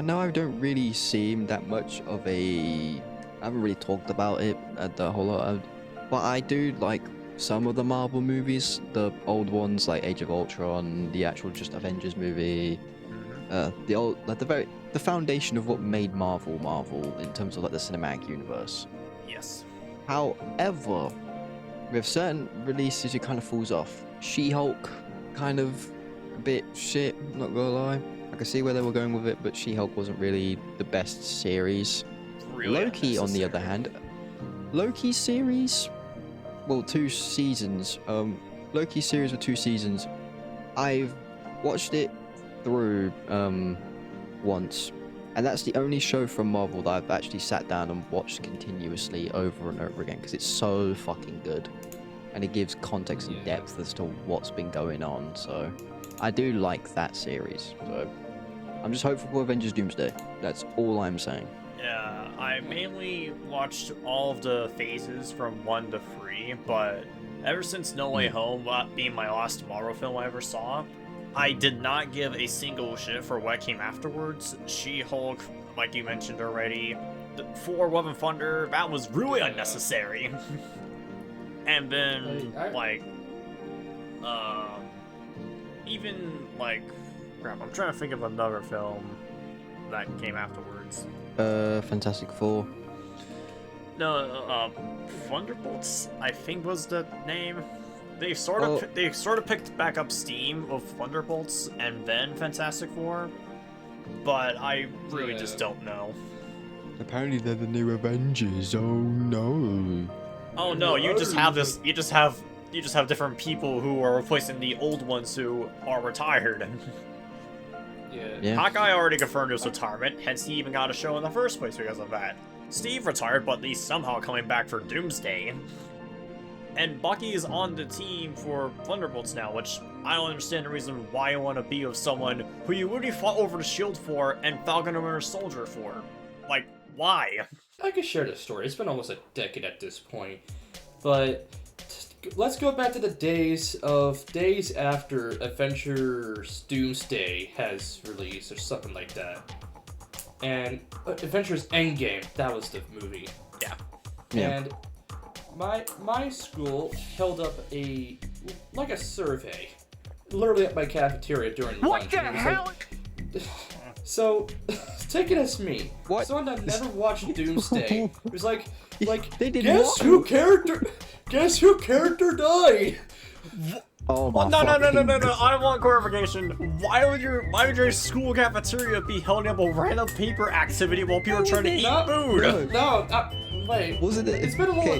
know I don't really seem that much of a... I haven't really talked about it at the whole lot, but I do like some of the Marvel movies, the old ones like Age of Ultron, the actual just Avengers movie, the old, like the foundation of what made Marvel in terms of like the cinematic universe. Yes. However, with certain releases, it kind of falls off. She-Hulk, kind of a bit shit, not gonna lie. I can see where they were going with it, but She-Hulk wasn't really the best series. Really Loki, on the other hand, Loki's series, well, 2 seasons. Loki's series with 2 seasons. I've watched it through once, and that's the only show from Marvel that I've actually sat down and watched continuously over and over again, because it's so fucking good. And it gives context and depth as to what's been going on, so I do like that series. So I'm just hopeful for Avengers Doomsday. That's all I'm saying. Yeah, I mainly watched all of the phases from 1 to 3, but ever since No Way Home being my last Marvel film I ever saw, I did not give a single shit for what came afterwards. She-Hulk, like you mentioned already, Thor: Love and Thunder, that was really unnecessary. And then, even, like, crap, I'm trying to think of another film that came afterwards. Fantastic Four. No, Thunderbolts, I think was the name. They sort of picked back up steam of Thunderbolts and then Fantastic Four, but I really just don't know. Apparently they're the new Avengers. Oh no. Oh no, you just have different people who are replacing the old ones who are retired. Yeah. Hawkeye already confirmed his retirement, hence he even got a show in the first place because of that. Steve retired, but he's somehow coming back for Doomsday. And Bucky is on the team for Thunderbolts now, which I don't understand the reason why you want to be with someone who you already fought over the shield for and Falcon and Winter Soldier for. Like, why? I could share this story. It's been almost a decade at this point. But let's go back to the days after Avengers Doomsday has released or something like that. And Avengers Endgame, that was the movie. Yeah. And my school held up a survey, literally at my cafeteria during lunch. What the hell? So, take it as me. What? Someone that never watched Doomsday. It was like, They did guess what? who character died? Oh my No, fucking I want clarification. Why would your school cafeteria be holding up a random paper activity while people are trying to eat food? No, wait. Was it? It's been a little.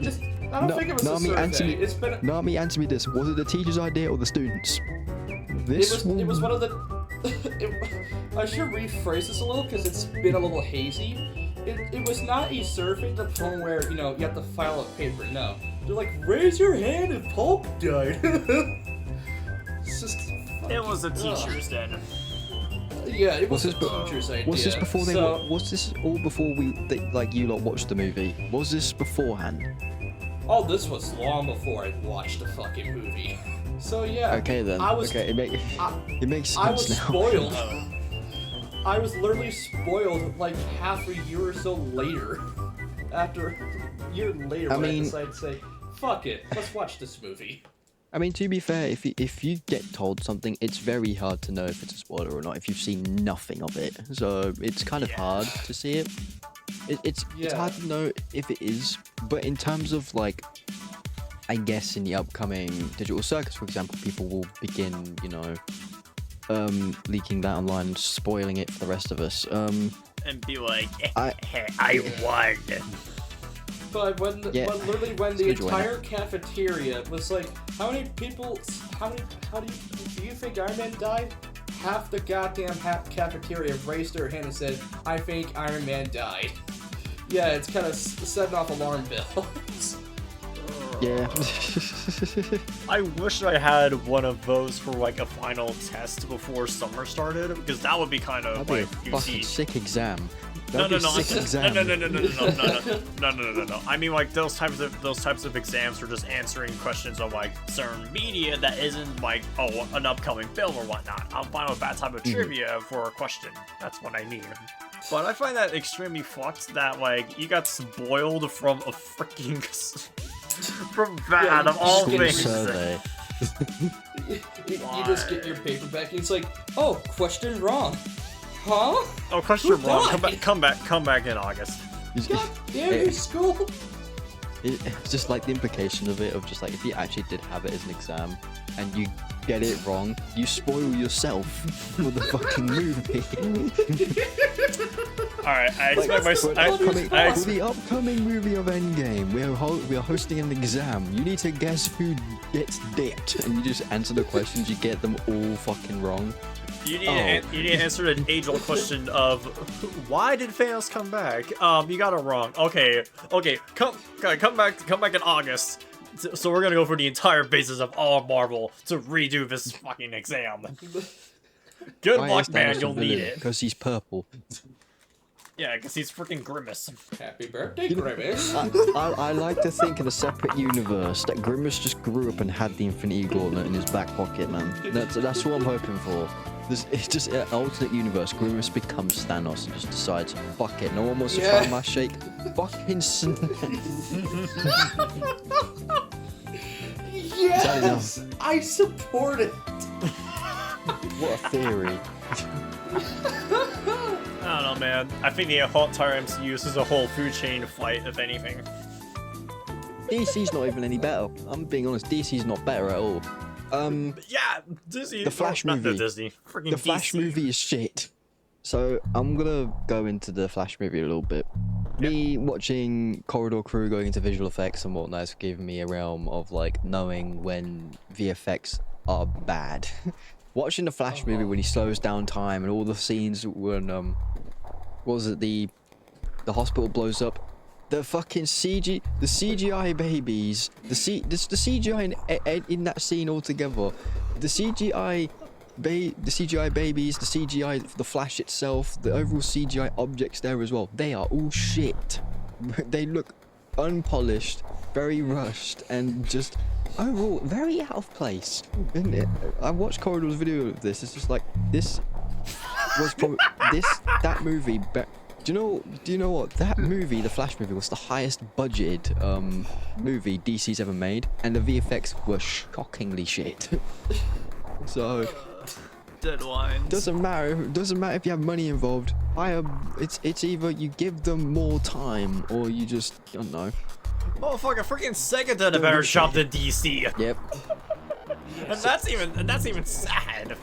Just, I don't think it was a survey. answer me. It's been. Nami, answer me this. Was it the teacher's idea or the students? It was one of the. I should rephrase this a little because it's been a little hazy. It was not a survey to the point where you have to file a paper. No, they're like raise your hand if Pulp died. It's just. It was the teachers then. Yeah, it was the teacher's idea. Was this before they? So, Was this all before you lot watched the movie? Was this beforehand? oh, this was long before I watched the fucking movie. So yeah. Okay then. It makes sense I was now. spoiled. I was literally spoiled like half a year or so later. After a year later, when I decided to say, "Fuck it, let's watch this movie." I mean, to be fair, if you get told something, it's very hard to know if it's a spoiler or not if you've seen nothing of it. So it's kind of hard to see it. It's hard to know if it is, but in terms of like, I guess in the upcoming Digital Circus, for example, people will begin, leaking that online, and spoiling it for the rest of us. And be like, I won. But when the entire cafeteria was like, how many people? Do you think Iron Man died? Half the goddamn cafeteria raised their hand and said, I think Iron Man died. Yeah, it's kind of setting off alarm bells. Yeah. I wish I had one of those for like a final test before summer started, because that would be kind of That'd like be a fucking sick exam. No. No. I mean, like those types of exams are just answering questions on like certain media that isn't like an upcoming film or whatnot. I'm fine with that type of trivia for a question. That's what I need. But I find that extremely fucked that like you got spoiled from a freaking from that of all things. You just get your paper back and it's like, oh, question wrong. Huh? Oh, question wrong. Come back in August. God damn your school. It's just like the implication of it, of just like if you actually did have it as an exam and you get it wrong, you spoil yourself for the fucking movie. Alright, I expect for the upcoming movie of Endgame, we are hosting an exam. You need to guess who gets dipped, and you just answer the questions. You get them all fucking wrong. You need to answer an age-old question of why did Thanos come back? You got it wrong. Okay, come back in August. So we're gonna go for the entire basis of all Marvel to redo this fucking exam. Good luck, man. You'll need it. Because he's purple. Yeah, because he's freaking Grimace. Happy birthday, Grimace. I like to think in a separate universe that Grimace just grew up and had the Infinity Gauntlet in his back pocket, man. That's what I'm hoping for. It's just an alternate universe. Grimace becomes Thanos and just decides, fuck it, no one wants to try my shake. Fucking Yes! I support it! What a theory. I don't know, man. I think the entire MCU is a whole food chain fight, if anything. DC's not even any better. I'm being honest, DC's not better at all. Yeah, Disney. The Flash movie. Not the Disney. Freaking The Flash DC. movie is shit. So I'm gonna go into the Flash movie a little bit. Me watching Corridor Crew going into visual effects and whatnot has given me a realm of like knowing when VFX are bad. Watching the Flash movie when he slows down time and all the scenes when what was it, the hospital blows up, the fucking CGI babies, the CGI in that scene altogether, the CGI babies, the CGI for the Flash itself, the overall CGI objects there as well, they are all shit. They look unpolished, very rushed, and just overall very out of place. Isn't it? I watched Corridor's video of this. It's just like this was probably that movie. Do you know what? That movie, the Flash movie, was the highest budgeted movie DC's ever made, and the VFX were shockingly shit. So deadlines. Doesn't matter. Doesn't matter if you have money involved. It's either you give them more time or you just, I don't know. Motherfucker, freaking Sega did a better job than DC. Yep. And that's even sad.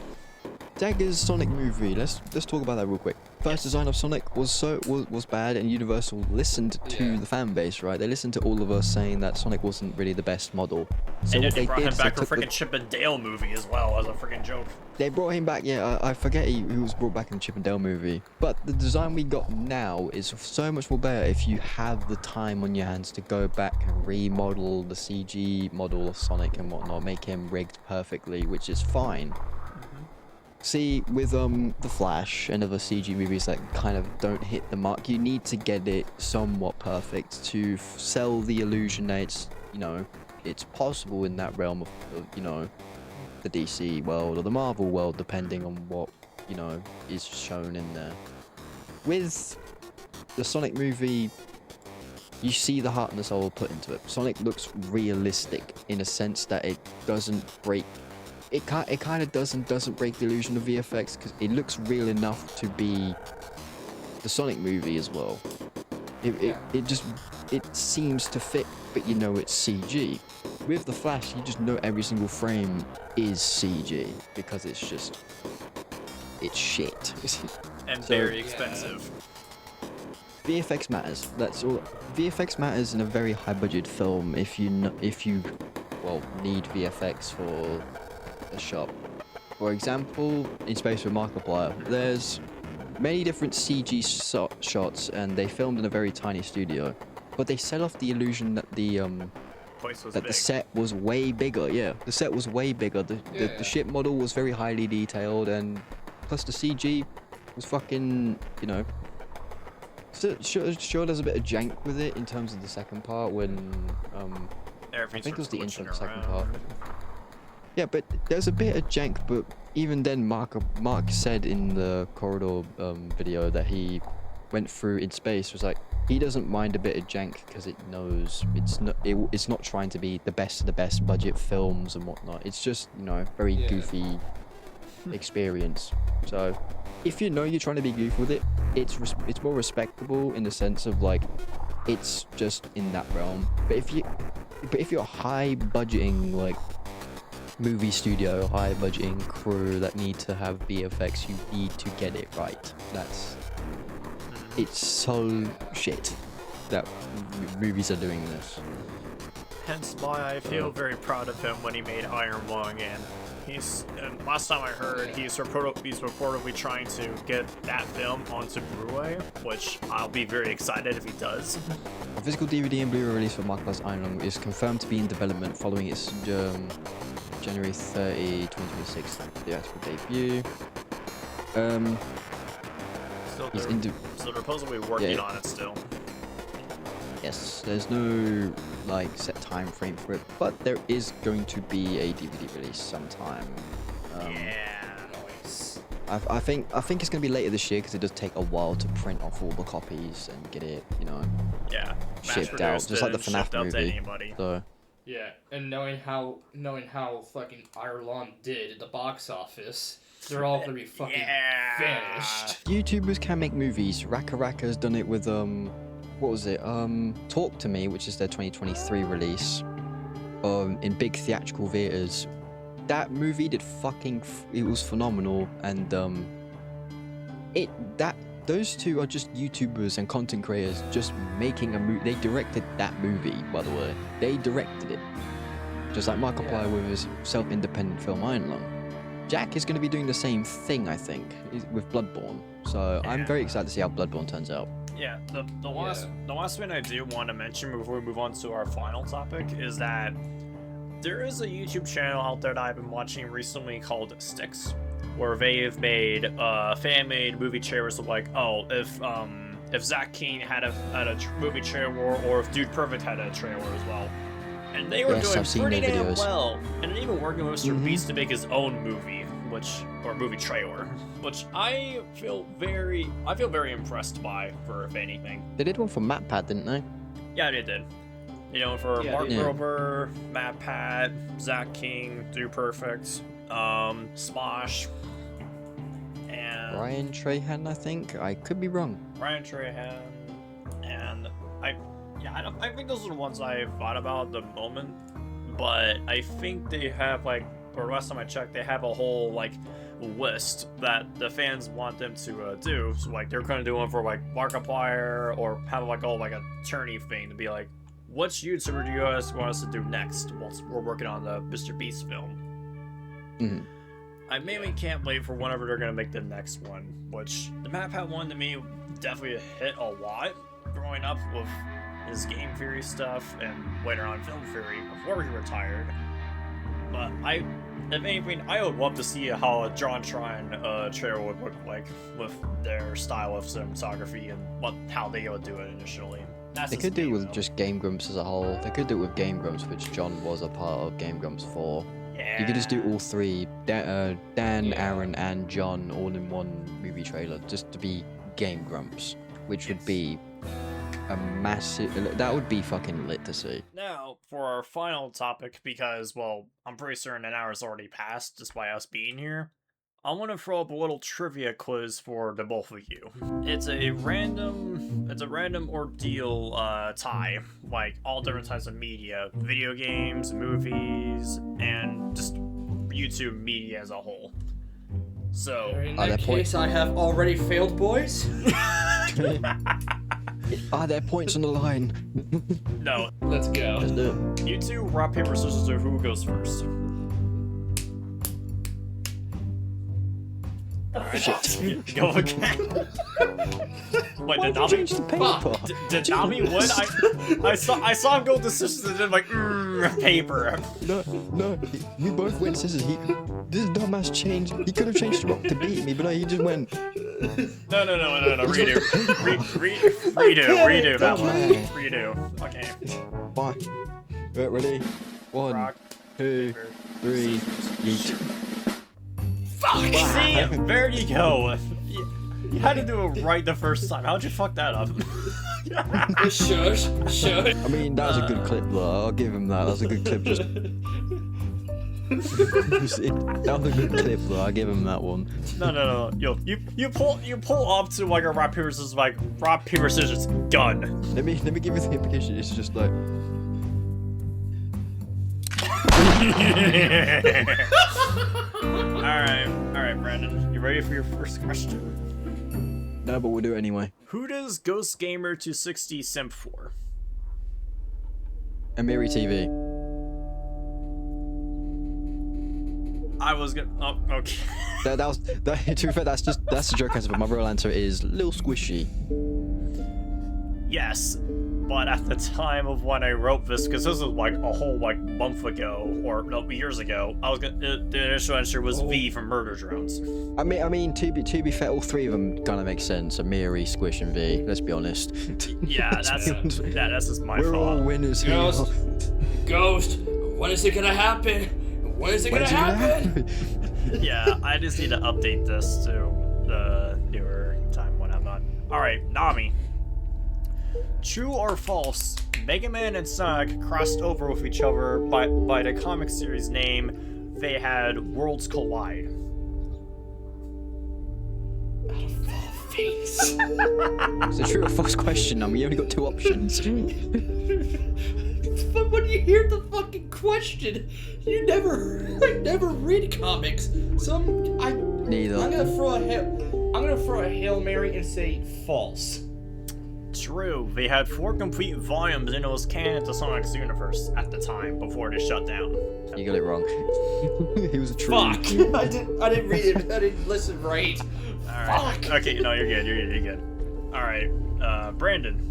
Sega's Sonic movie. Let's talk about that real quick. First design of Sonic was bad, and Universal listened to the fan base, right? They listened to all of us saying that Sonic wasn't really the best model. So And what they they brought did him is they back for took freaking Chip and Dale movie as well as a freaking joke. They brought him back, yeah, I forget who was brought back in the Chip and Dale movie. But the design we got now is so much more better if you have the time on your hands to go back and remodel the CG model of Sonic and whatnot, make him rigged perfectly, which is fine. See, with The Flash and other CG movies that kind of don't hit the mark, you need to get it somewhat perfect to sell the illusion that it's, you know, it's possible in that realm of you know, the DC world or the Marvel world, depending on what, you know, is shown in there. With the Sonic movie, you see the heart and the soul put into it. Sonic looks realistic in a sense that it doesn't break. It kind of doesn't break the illusion of VFX because it looks real enough to be the Sonic movie as well. It seems to fit, but you know it's CG. With the Flash, you just know every single frame is CG because it's shit. And So- very expensive. VFX matters. That's all. VFX matters in a very high budget film if you need VFX for a shot. For example, in Space with Markiplier, there's many different CG shots, and they filmed in a very tiny studio, but they set off the illusion that the Place was that big. the set was way bigger. Yeah, the set was way bigger. The ship model was very highly detailed, and plus the CG was fucking, you know. Sure, there's a bit of jank with it in terms of the second part when I think it was the intro of the second part. Yeah, but there's a bit of jank, but even then, Mark said in the corridor video that he went through in space was like he doesn't mind a bit of jank because it knows it's not trying to be the best of the best budget films and whatnot. It's just, you know, very goofy experience. So if you know you're trying to be goofy with it, it's more respectable in the sense of like it's just in that realm. But if you're high budgeting like movie studio, high budgeting crew that need to have VFX, you need to get it right. It's so shit that movies are doing this. Hence why I feel very proud of him when he made Iron Lung, and last time I heard he's reportedly trying to get that film onto Blu-ray, which I'll be very excited if he does. A physical DVD and Blu-ray release for Markiplier's Iron Lung is confirmed to be in development following its January 30, 2026 theatrical debut. So they're supposedly working on it still. Yes, there's no like set time frame for it, but there is going to be a DVD release sometime. Nice. I think it's going to be later this year because it does take a while to print off all the copies and get it, you know, shipped out, just like the FNAF movie. So. Yeah, and knowing how fucking Ireland did at the box office, they're all gonna be fucking vanished. YouTubers can make movies. Raka Raka's done it with what was it? Talk to Me, which is their 2023 release, in big theatrical theaters. That movie did it was phenomenal, and those two are just YouTubers and content creators just making a movie. They directed that movie, by the way. They directed it. Just like Markiplier with his self-independent film Iron Lung. Jack is going to be doing the same thing, I think, with Bloodborne. So I'm very excited to see how Bloodborne turns out. Yeah, the last thing I do want to mention before we move on to our final topic is that there is a YouTube channel out there that I've been watching recently called Sticks, where they've made fan-made movie trailers of like, if Zach King had a movie trailer, or if Dude Perfect had a trailer as well, and they were doing pretty damn well, and even working with Mr. Beast to make his own movie, or movie trailer, which I feel very impressed by, if anything. They did one for MatPat, didn't they? Yeah, they did. You know, for Mark Grover, Matt Pat, Zach King, Dude Perfect, Smosh, and Ryan Trahan, I think. I could be wrong. Ryan Trahan, and I think those are the ones I thought about at the moment. But I think they have like, or last time I checked, they have a whole like list that the fans want them to do. So like they're gonna do one for like Markiplier, or have like all like a tourney thing to be like, which YouTuber do you guys want us to do next? Whilst we're working on the Mr. Beast film. Mm-hmm. I mainly can't wait for whenever they're gonna make the next one. Which the Map Hat one to me definitely hit a lot growing up with his game theory stuff and later on film theory before he retired. But if anything, I would love to see how a John Trine trailer would look like with their style of cinematography and how they would do it initially. They could do it with just Game Grumps as a whole. They could do it with Game Grumps, which John was a part of Game Grumps 4. Yeah. You could just do all three, Dan, Aaron, and John all in one movie trailer, just to be Game Grumps, which would be a massive. That would be fucking lit to see. Now, for our final topic, because, well, I'm pretty certain an hour's already passed just by us being here, I want to throw up a little trivia quiz for the both of you. It's a random ordeal tie, like all different types of media, video games, movies, and just YouTube media as a whole. So, In that case, I have already failed, boys. Are there points on the line? no. Let's go. Let's do it. You two, rock, paper, scissors, or who goes first? Shit. Go again. Wait, did Nami? Change the paper. Did Nami win? I saw him go with the scissors and then like paper. No, we both went scissors. This dumbass changed. He could have changed the rock to beat me, but no, he just went. No. Redo that one. Okay. Redo. Okay. Fine. Ready? 1, Rock, 2, paper, 3. scissors. Yeet. Fuck! See, there you go. You had to do it right the first time. How'd you fuck that up? Shush. I mean, that was a good clip, though. I'll give him that. That was a good clip. Just. That was a good clip, though. I'll give him that one. No. Yo, you pull up to like a rock paper scissors, like rock paper scissors gun. Let me give you the implication. It's just like. Alright, Brandon. You ready for your first question? No, but we'll do it anyway. Who does Ghost Gamer 260 simp for? Amiri TV. I was gonna. Oh, okay. To be fair, that's the joke answer, but my real answer is Lil Squishy. Yes, but at the time of when I wrote this, because this was like a whole like month ago, or no, years ago, I was gonna. The initial answer was V from Murder Drones. I mean, to be fair, all three of them kind of make sense. Amiri, Squish, and V. Let's be honest. Yeah, that's just my We're all fault. winners here. Ghost, when is it gonna happen? When is it gonna happen? Yeah, I just need to update this to the newer time when I'm not. Alright, Nami. True or false, Mega Man and Sonic crossed over with each other by the comic series name, they had Worlds Collide. Face. It's a true or false question. We only got 2 options. But when you hear the fucking question, I never read comics. Neither. I'm gonna throw a Hail Mary and say false. True, they had 4 complete volumes and it was canon to Sonic's universe at the time before it shut down. You got it wrong. He was a true. Fuck! I didn't read it. I didn't listen right. Alright. Fuck. Okay, no, you're good. Alright, Brandon.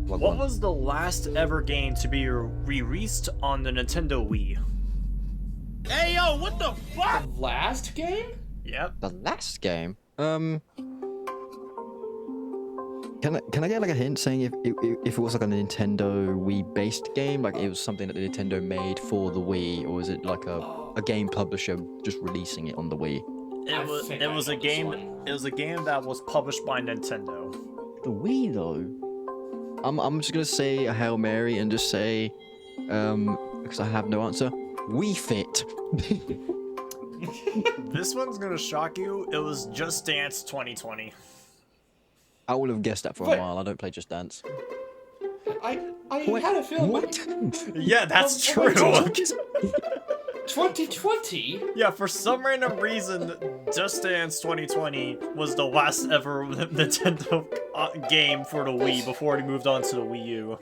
What was the last ever game to be released on the Nintendo Wii? Hey yo, what the fuck? The last game? Yep. The last game? Can I get like a hint saying if it was like a Nintendo Wii based game, like it was something that the Nintendo made for the Wii, or is it like a game publisher just releasing it on the Wii? It was a game that was published by Nintendo. The Wii though? I'm just gonna say a Hail Mary and just say because I have no answer. Wii Fit. This one's gonna shock you. It was Just Dance 2020. I would have guessed that for a But- while. I don't play Just Dance. I What? had a feeling. What? Yeah, that's Oh, true. wait, 2020. Yeah, for some random reason, Just Dance 2020 was the last ever Nintendo game for the Wii before it moved on to the Wii U.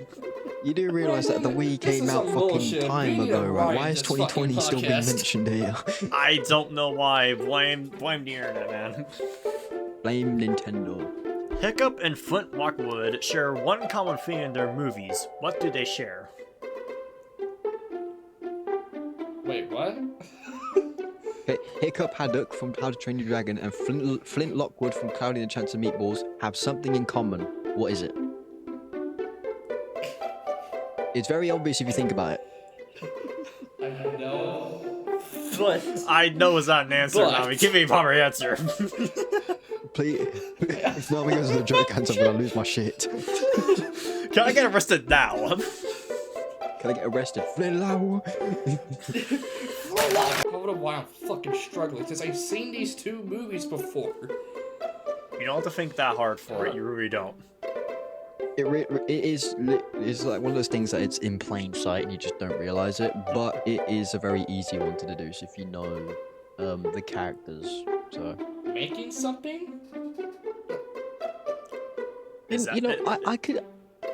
You do realize that the Wii This came is out some fucking bullshit. time We need ago, to right? write Why is this 2020 fucking still being podcast. mentioned here? I don't know why. Blame the internet, man. Blame Nintendo. Hiccup and Flint Lockwood share one common theme in their movies. What do they share? Wait, what? Hiccup Haddock from How to Train Your Dragon and Flint Lockwood from Cloudy and the Chance of Meatballs have something in common. What is it? It's very obvious if you think about it. I know. I know it's not an answer, But- Nami. Give me a proper answer. Please, if not because of the joke answer, I'm gonna lose my shit. Can I get arrested now? Can I get arrested? Flint Lockwood. I wonder why I'm fucking struggling, because I've seen these two movies before. You don't have to think that hard for it. You really don't. It's like one of those things that it's in plain sight and you just don't realize it, but it is a very easy one to deduce if you know the characters. So Making something? you know, I could.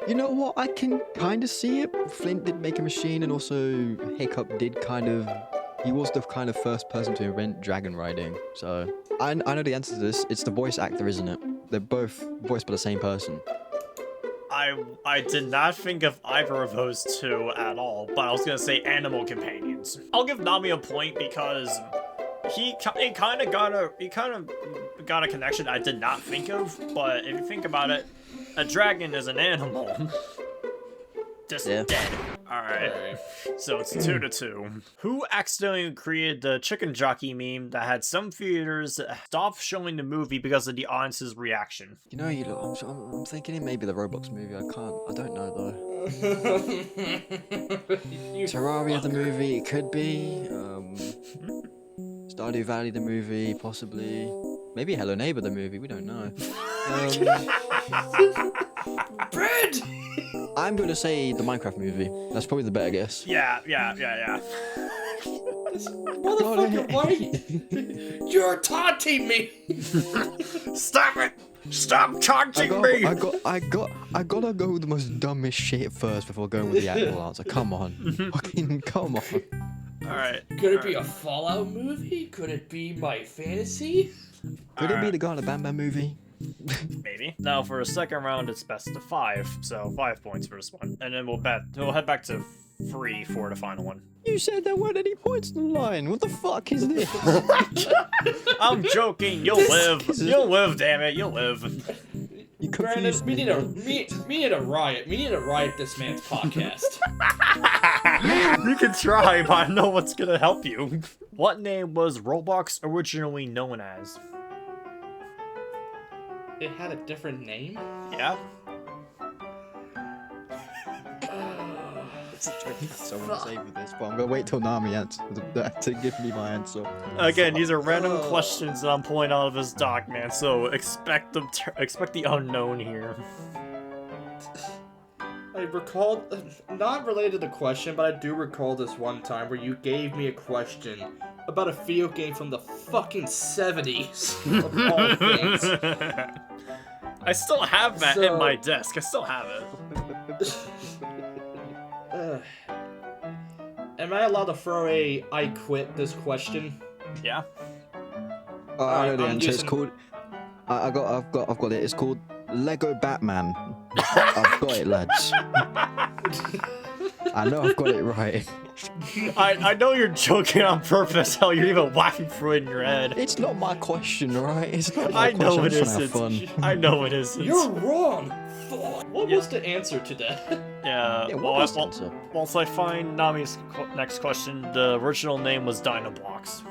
You know what? I can kind of see it. Flint did make a machine, and also Hiccup did kind of. He was the kind of first person to invent dragon riding. So I know the answer to this. It's the voice actor, isn't it? They're both voiced by the same person. I did not think of either of those two at all, but I was gonna say animal companions. I'll give Nami a point because he kind of got a connection I did not think of. But if you think about it, a dragon is an animal. Just Yeah. dead. Alright. So it's 2-2. Who accidentally created the chicken jockey meme that had some theaters stop showing the movie because of the audience's reaction? You know, I'm thinking it may be the Roblox movie. I don't know though. Terraria the movie, it could be. Stardew Valley the movie, possibly. Maybe Hello Neighbor the movie. We don't know. Bread! I'm gonna say the Minecraft movie. That's probably the better guess. Yeah. Motherfucker, why? You're taunting me! Stop it! Stop taunting me! I gotta go with the most dumbest shit first before going with the actual answer. Come on. Fucking come on. Alright. Could it be a Fallout movie? Could it be my fantasy? Could it be the Garner Bam Bam movie? Maybe. Now for a second round, it's best of 5, so 5 points for this one, and then we'll head back to 3 for the final one. You said there weren't any points in the line. What the fuck is this? I'm joking. You'll live. You'll live. Damn it. You'll live. You Brandon, confused we me. need a riot. We need to riot this man's podcast. You can try, but I know what's gonna help you. What name was Roblox originally known as? It had a different name? Yeah. So I'm gonna save this, but I'm gonna wait till Nami answers to give me my answer. Again, these are random questions that I'm pulling out of his doc, man. So expect the unknown here. I recalled, not related to the question, but I do recall this one time where you gave me a question about a video game from the fucking 70s, of all things. I still have that in my desk. I still have it. Am I allowed to throw a I quit this question? Yeah. I know the I'm answer. It's using- called. I've got it. It's called Lego Batman. I've got it, lads. I know I've got it right. I know you're joking on purpose. Hell, you're even laughing through it in your head. It's not my question, right? It's not my I know it question. I'm trying to have isn't. fun. I know it isn't. You're wrong! Fuck. What was the answer to that? Yeah. Yeah, what well, was the answer? once I find Nami's next question, the original name was Dinoblocks.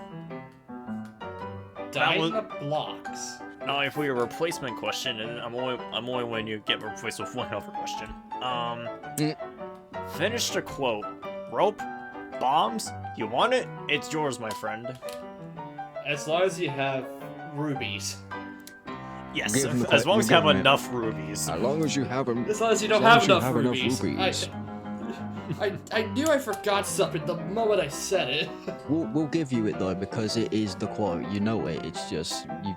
Dynablocks. Now, if we a replacement question, and I'm only when you get replaced with one other question. Finish the quote. Rope, bombs. You want it? It's yours, my friend. As long as you have rubies. Yes, Give him the as long as you have give him it. enough rubies. As long as you have them. As long as you don't have enough rubies. I knew I forgot something the moment I said it. We'll give you it though because it is the quote. You know it. It's just you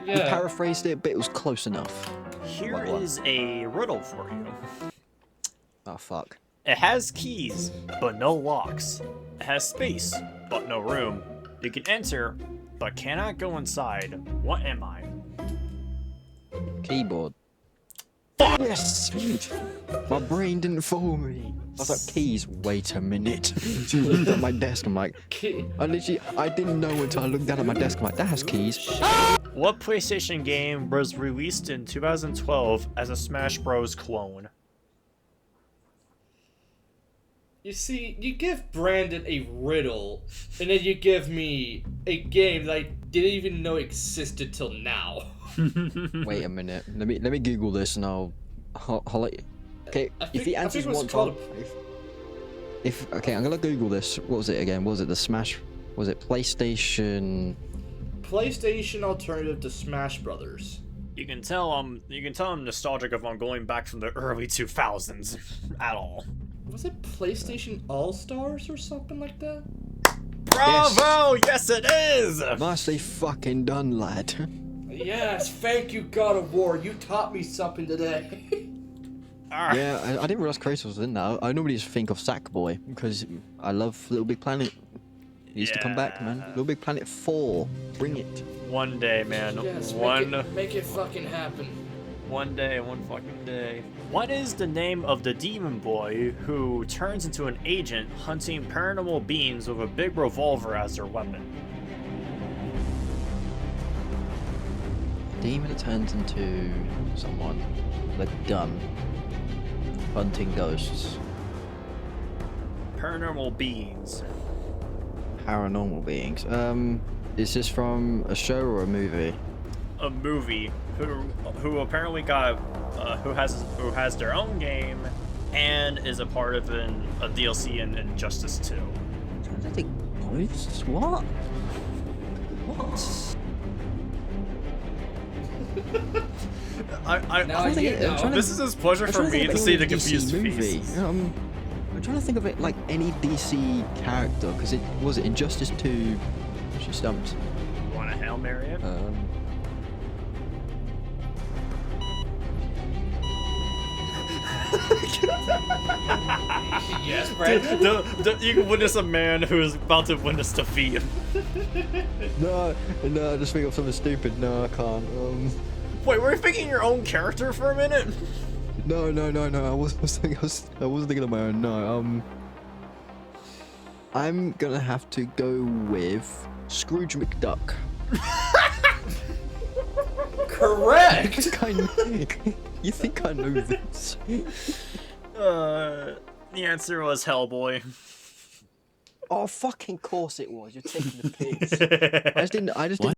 paraphrased it, but it was close enough. Here What? is a riddle for you. Oh fuck. It has keys, but no locks. It has space, but no room. You can enter, but cannot go inside. What am I? Keyboard. Yes! My brain didn't fool me. I was like, keys, wait a minute. She looked at my desk, I'm like, I didn't know until I looked down at my desk, I'm like, that has keys. What PlayStation game was released in 2012 as a Smash Bros. Clone? You see, you give Brandon a riddle, and then you give me a game that I didn't even know existed till now. Wait a minute. Let me Google this and I'll let you. Okay, if the answer's one time. Okay, I'm gonna Google this. What was it again? Was it the Smash? Was it PlayStation? PlayStation alternative to Smash Brothers. You can tell I'm nostalgic if I'm going back from the early 2000s at all. Was it PlayStation All-Stars or something like that? Bravo! Yes, it is! Nicely fucking done, lad. Yes, thank you, God of War. You taught me something today. Alright. Yeah, I didn't realize Kratos was in that. I normally just think of Sackboy because I love Little Big Planet. He needs to come back, man. Little Big Planet 4. Bring it. One day, man. Yes, make it fucking happen. One day, one fucking day. What is the name of the demon boy who turns into an agent hunting paranormal beings with a big revolver as their weapon? Demon that turns into someone with a gun. Hunting ghosts. Paranormal beings. Paranormal beings. Is this from a show or a movie? A movie who apparently got who has their own game and is a part of a DLC in Injustice 2. I think ghosts? What? This is a pleasure for me to see the confused faces. I'm trying to think of it like any DC character because it was it Injustice 2. She stumped. You want to Hail Mary it? Yes, Brandon. You can witness a man who is about to witness defeat. No, I just think of something stupid. No, I can't. Wait, were you thinking your own character for a minute? No. I wasn't thinking of my own. No. I'm gonna have to go with Scrooge McDuck. Correct. You think I know this? The answer was Hellboy. Oh, fucking course it was. You're taking the piss. I just didn't.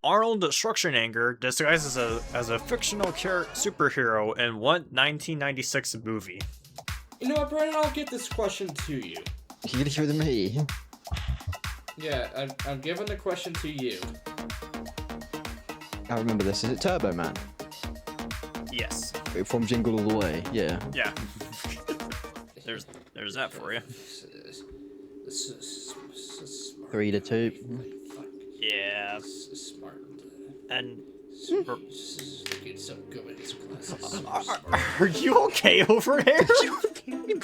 Arnold Schwarzenegger disguised as a fictional superhero in what 1996 movie? You know what, Brandon? I'll get this question to you. You're gonna hear to me. Yeah, I'm giving the question to you. I remember this. Is it Turbo Man? Yes. From Jingle All the Way. Yeah. Yeah. There's that for you. 3-2. Yeah. Smart. And Looking so good in his glasses. are you okay over there?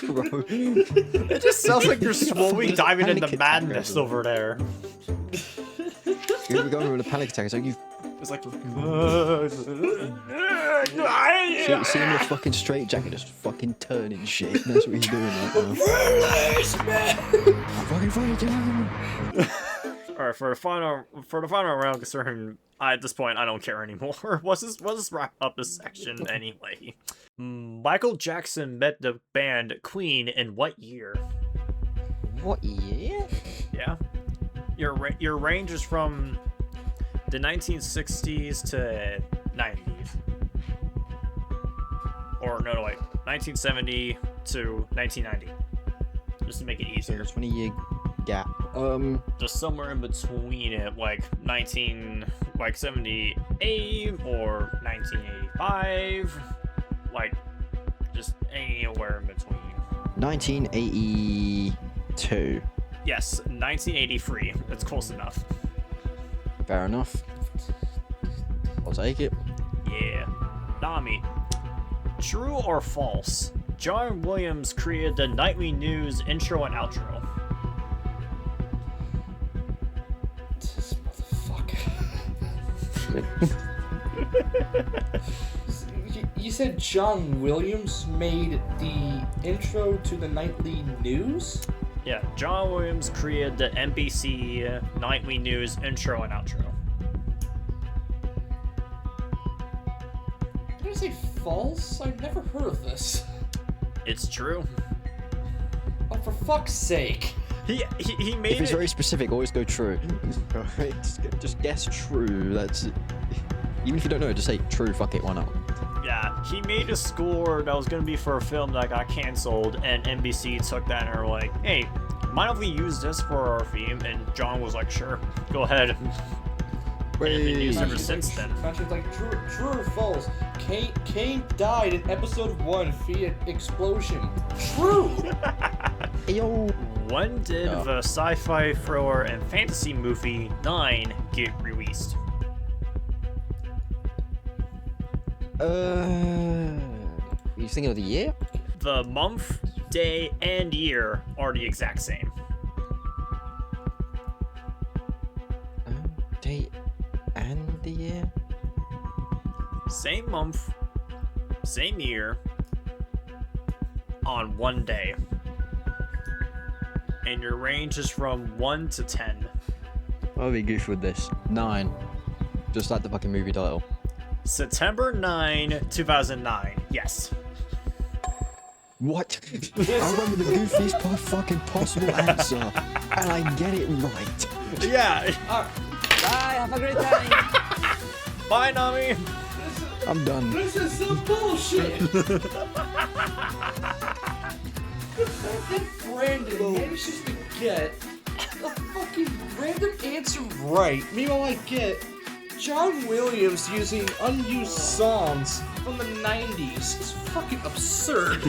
Bro. It just sounds like you're slowly diving into madness over there. You're going with a panic attack. It's like you. It's like. See him in a fucking straight jacket, just fucking turning shit. That's what he's doing right now. Release me! Fucking fight him! Alright, for the final round, concerning at this point I don't care anymore. Let's just wrap up this section anyway. Michael Jackson met the band Queen in what year? What year? Yeah. Your range is from the 1960s to 90s. Or no, wait, 1970 to 1990. Just to make it easier. 20-year gap. Just somewhere in between it, like 78 or 1985, like just anywhere in between. 1982. Yes, 1983. That's close enough. Fair enough. I'll take it. Yeah. Nami. True or false? John Williams created the nightly news intro and outro. This motherfucker. You said John Williams made the intro to the nightly news? Yeah, John Williams created the NBC nightly news intro and outro. Did I say false? I've never heard of this. It's true. Oh, for fuck's sake. He made If it's it. very specific, always go true. Alright, just guess true. That's it. Even if you don't know, just say true. Fuck it, why not? Yeah, he made a score that was gonna be for a film that got canceled, and NBC took that and were like, "Hey, mind if we use this for our theme?" And John was like, "Sure, go ahead." And it's been used ever since then. It's like true or false. Kane died in episode 1 via explosion. True. Yo. When did the sci-fi thriller and fantasy movie 9 get released? You thinking of the year? The month, day, and year are the exact same. Date and the year? Same month, same year, on one day. And your range is from 1 to 10. I'll be goofy with this. 9. Just like the fucking movie title. September 9, 2009. Yes. What? I went with the goofiest fucking possible answer, and I get it right. Yeah. Bye, have a great time. Bye, Nami. I'm done. This is some bullshit. And Brandon manages to get a fucking random answer right. Meanwhile, I get John Williams using unused songs from the 90s. It's fucking absurd.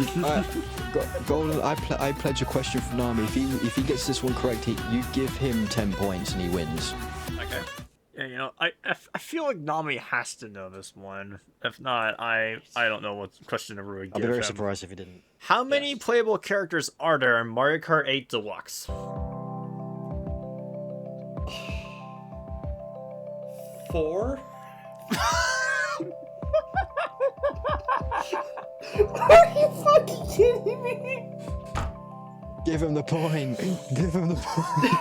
Golden, I pledge a question for Nami. If he gets this one correct, you give him 10 points and he wins. Okay. Yeah, you know, I feel like Nami has to know this one. If not, I don't know what question to really give I'd be very him. surprised if he didn't. How many playable characters are there in Mario Kart 8 Deluxe? 4? Are you fucking kidding me? Give him the point. Give him the point.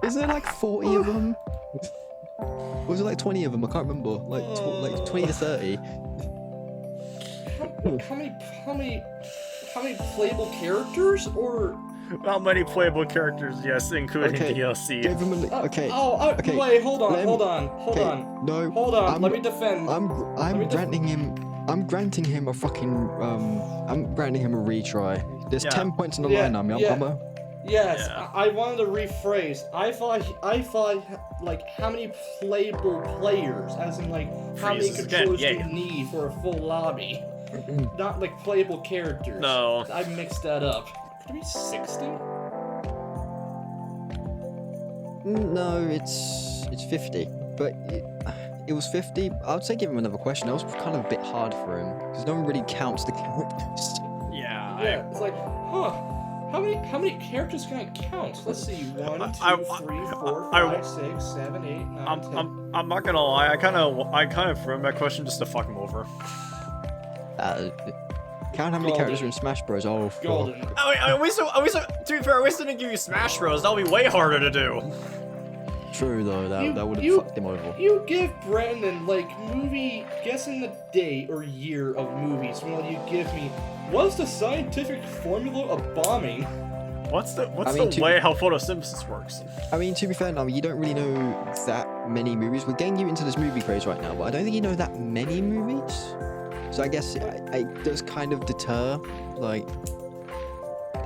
Is there like 40 of them? Or was it like 20 of them? I can't remember. Like 20 to 30. How many playable characters or? How many playable characters? Yes, including Okay, DLC. give him a okay. Okay. Wait, hold on. No. Hold on. Let me defend. I'm granting him a fucking I'm granting him a retry. There's 10 points on the line, Nami. Yes, Yeah. I wanted to rephrase. I thought like how many playable players, as in like how many Freezes again, controllers do yeah. you need for a full lobby, not like playable characters. No. I mixed that up. Could it be 60? No, it's 50. But it was 50. I would say give him another question. That was kind of a bit hard for him because no one really counts the characters. Yeah. Yeah, it's like, huh? How many characters can I count? Let's see. 1, 2, 3, 4, 5, 6, 7, 8, 9, 10. I'm not gonna lie. I kind of threw him that question just to fuck him over. Count how many Golden. characters are in Smash Bros. Oh, fuck. Golden. To be fair, we still didn't give you Smash Bros. That'll be way harder to do. True though, that would have you- fucked him over. You give Brandon like guessing the date or year of movies. Well, you give me what's the scientific formula of bombing? What's the to- way how photosynthesis works? I mean, to be fair, Nami, you don't really know that many movies. We're getting you into this movie craze right now, but I don't think you know that many movies. So I guess it does kind of deter, like,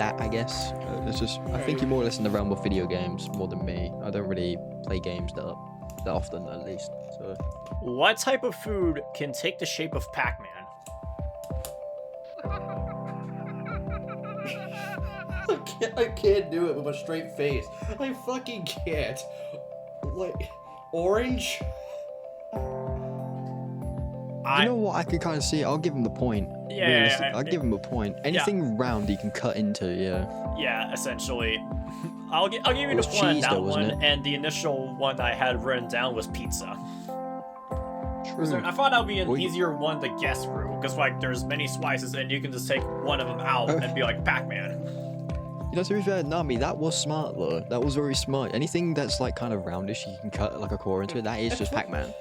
that, I guess. It's just I think you're more or less in the realm of video games more than me. I don't really play games that often, at least. So What type of food can take the shape of Pac-Man? I can't do it with a straight face. I fucking can't. Like, orange? you know what? I can kind of see it. I'll give him the point. Yeah, I'll give him a point. Anything round he can cut into, yeah. Yeah, essentially. I'll give you It the was point on cheese, that though, wasn't one, it? and the initial one I had written down was pizza. True. I thought that would be an Well, easier one to guess through, because like there's many slices and you can just take one of them out and be like Pac-Man. You know, to be fair, Nami, that was smart though. That was very smart. Anything that's like kind of roundish, you can cut like a core into it. That is just Pac-Man.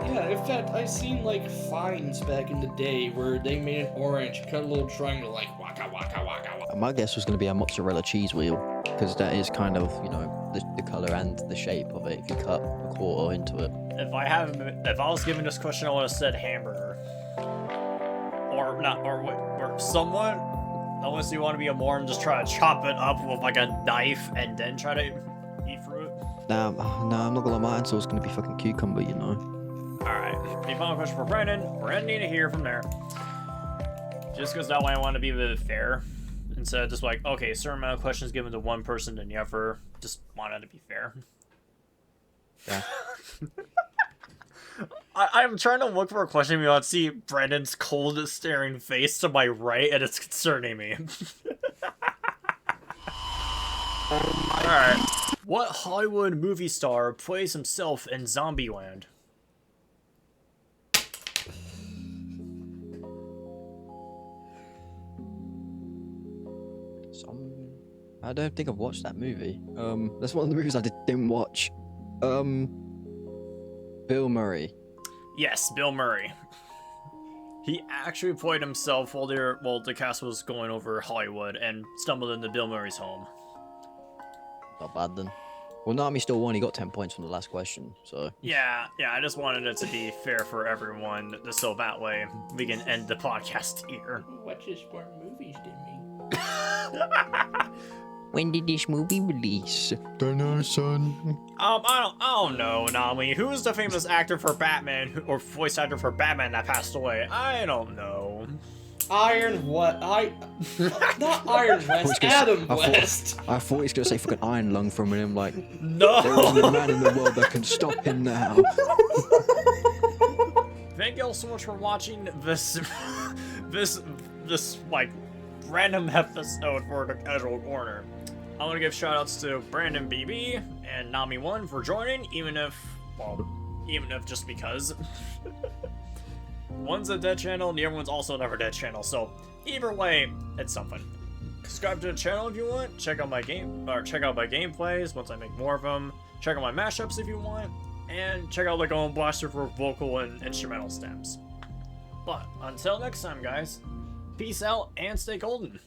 Yeah, in fact, I seen like finds back in the day where they made an orange, cut a little triangle like waka waka waka waka. My guess was going to be a mozzarella cheese wheel, because that is kind of, you know, the color and the shape of it. If you cut a quarter into it. If I was given this question, I would have said hamburger. Or someone, unless you want to be a moron, just try to chop it up with like a knife and then try to eat through it. Nah, I'm not gonna lie, my answer was gonna be fucking cucumber, you know. Alright, the final question for Brandon. We're ending it here from there. Just because that way I want to be a bit fair. Instead of just like, okay, certain amount of questions given to one person and never. Just wanted to be fair. Yeah. I'm trying to look for a question we want to see Brandon's cold staring face to my right, and it's concerning me. Alright. What Hollywood movie star plays himself in Zombieland? I don't think I've watched that movie. That's one of the movies I didn't watch. Bill Murray. Yes, Bill Murray. He actually played himself while the cast was going over Hollywood and stumbled into Bill Murray's home. Not bad then. Well, Nami still won. He got 10 points from the last question, so. Yeah, I just wanted it to be fair for everyone, so that way we can end the podcast here. Watch this more movies than me. When did this movie release? Don't know, son. I don't know, Nami. Who's the famous actor for Batman, or voice actor for Batman that passed away? I don't know. Iron what? Not Iron West. Adam West. I thought he was gonna say fucking Iron Lung for a minute. I'm like, No. there isn't a man in the world that can stop him now. Thank you all so much for watching this like random episode for the Casual Corner. I want to give shoutouts to Brandon BB and Nami1 for joining, even if just because. One's a dead channel and the other one's also another dead channel, so either way, it's something. Subscribe to the channel if you want. Check out my gameplays once I make more of them. Check out my mashups if you want, and check out like on Blaster for vocal and instrumental stems. But until next time, guys, peace out and stay golden.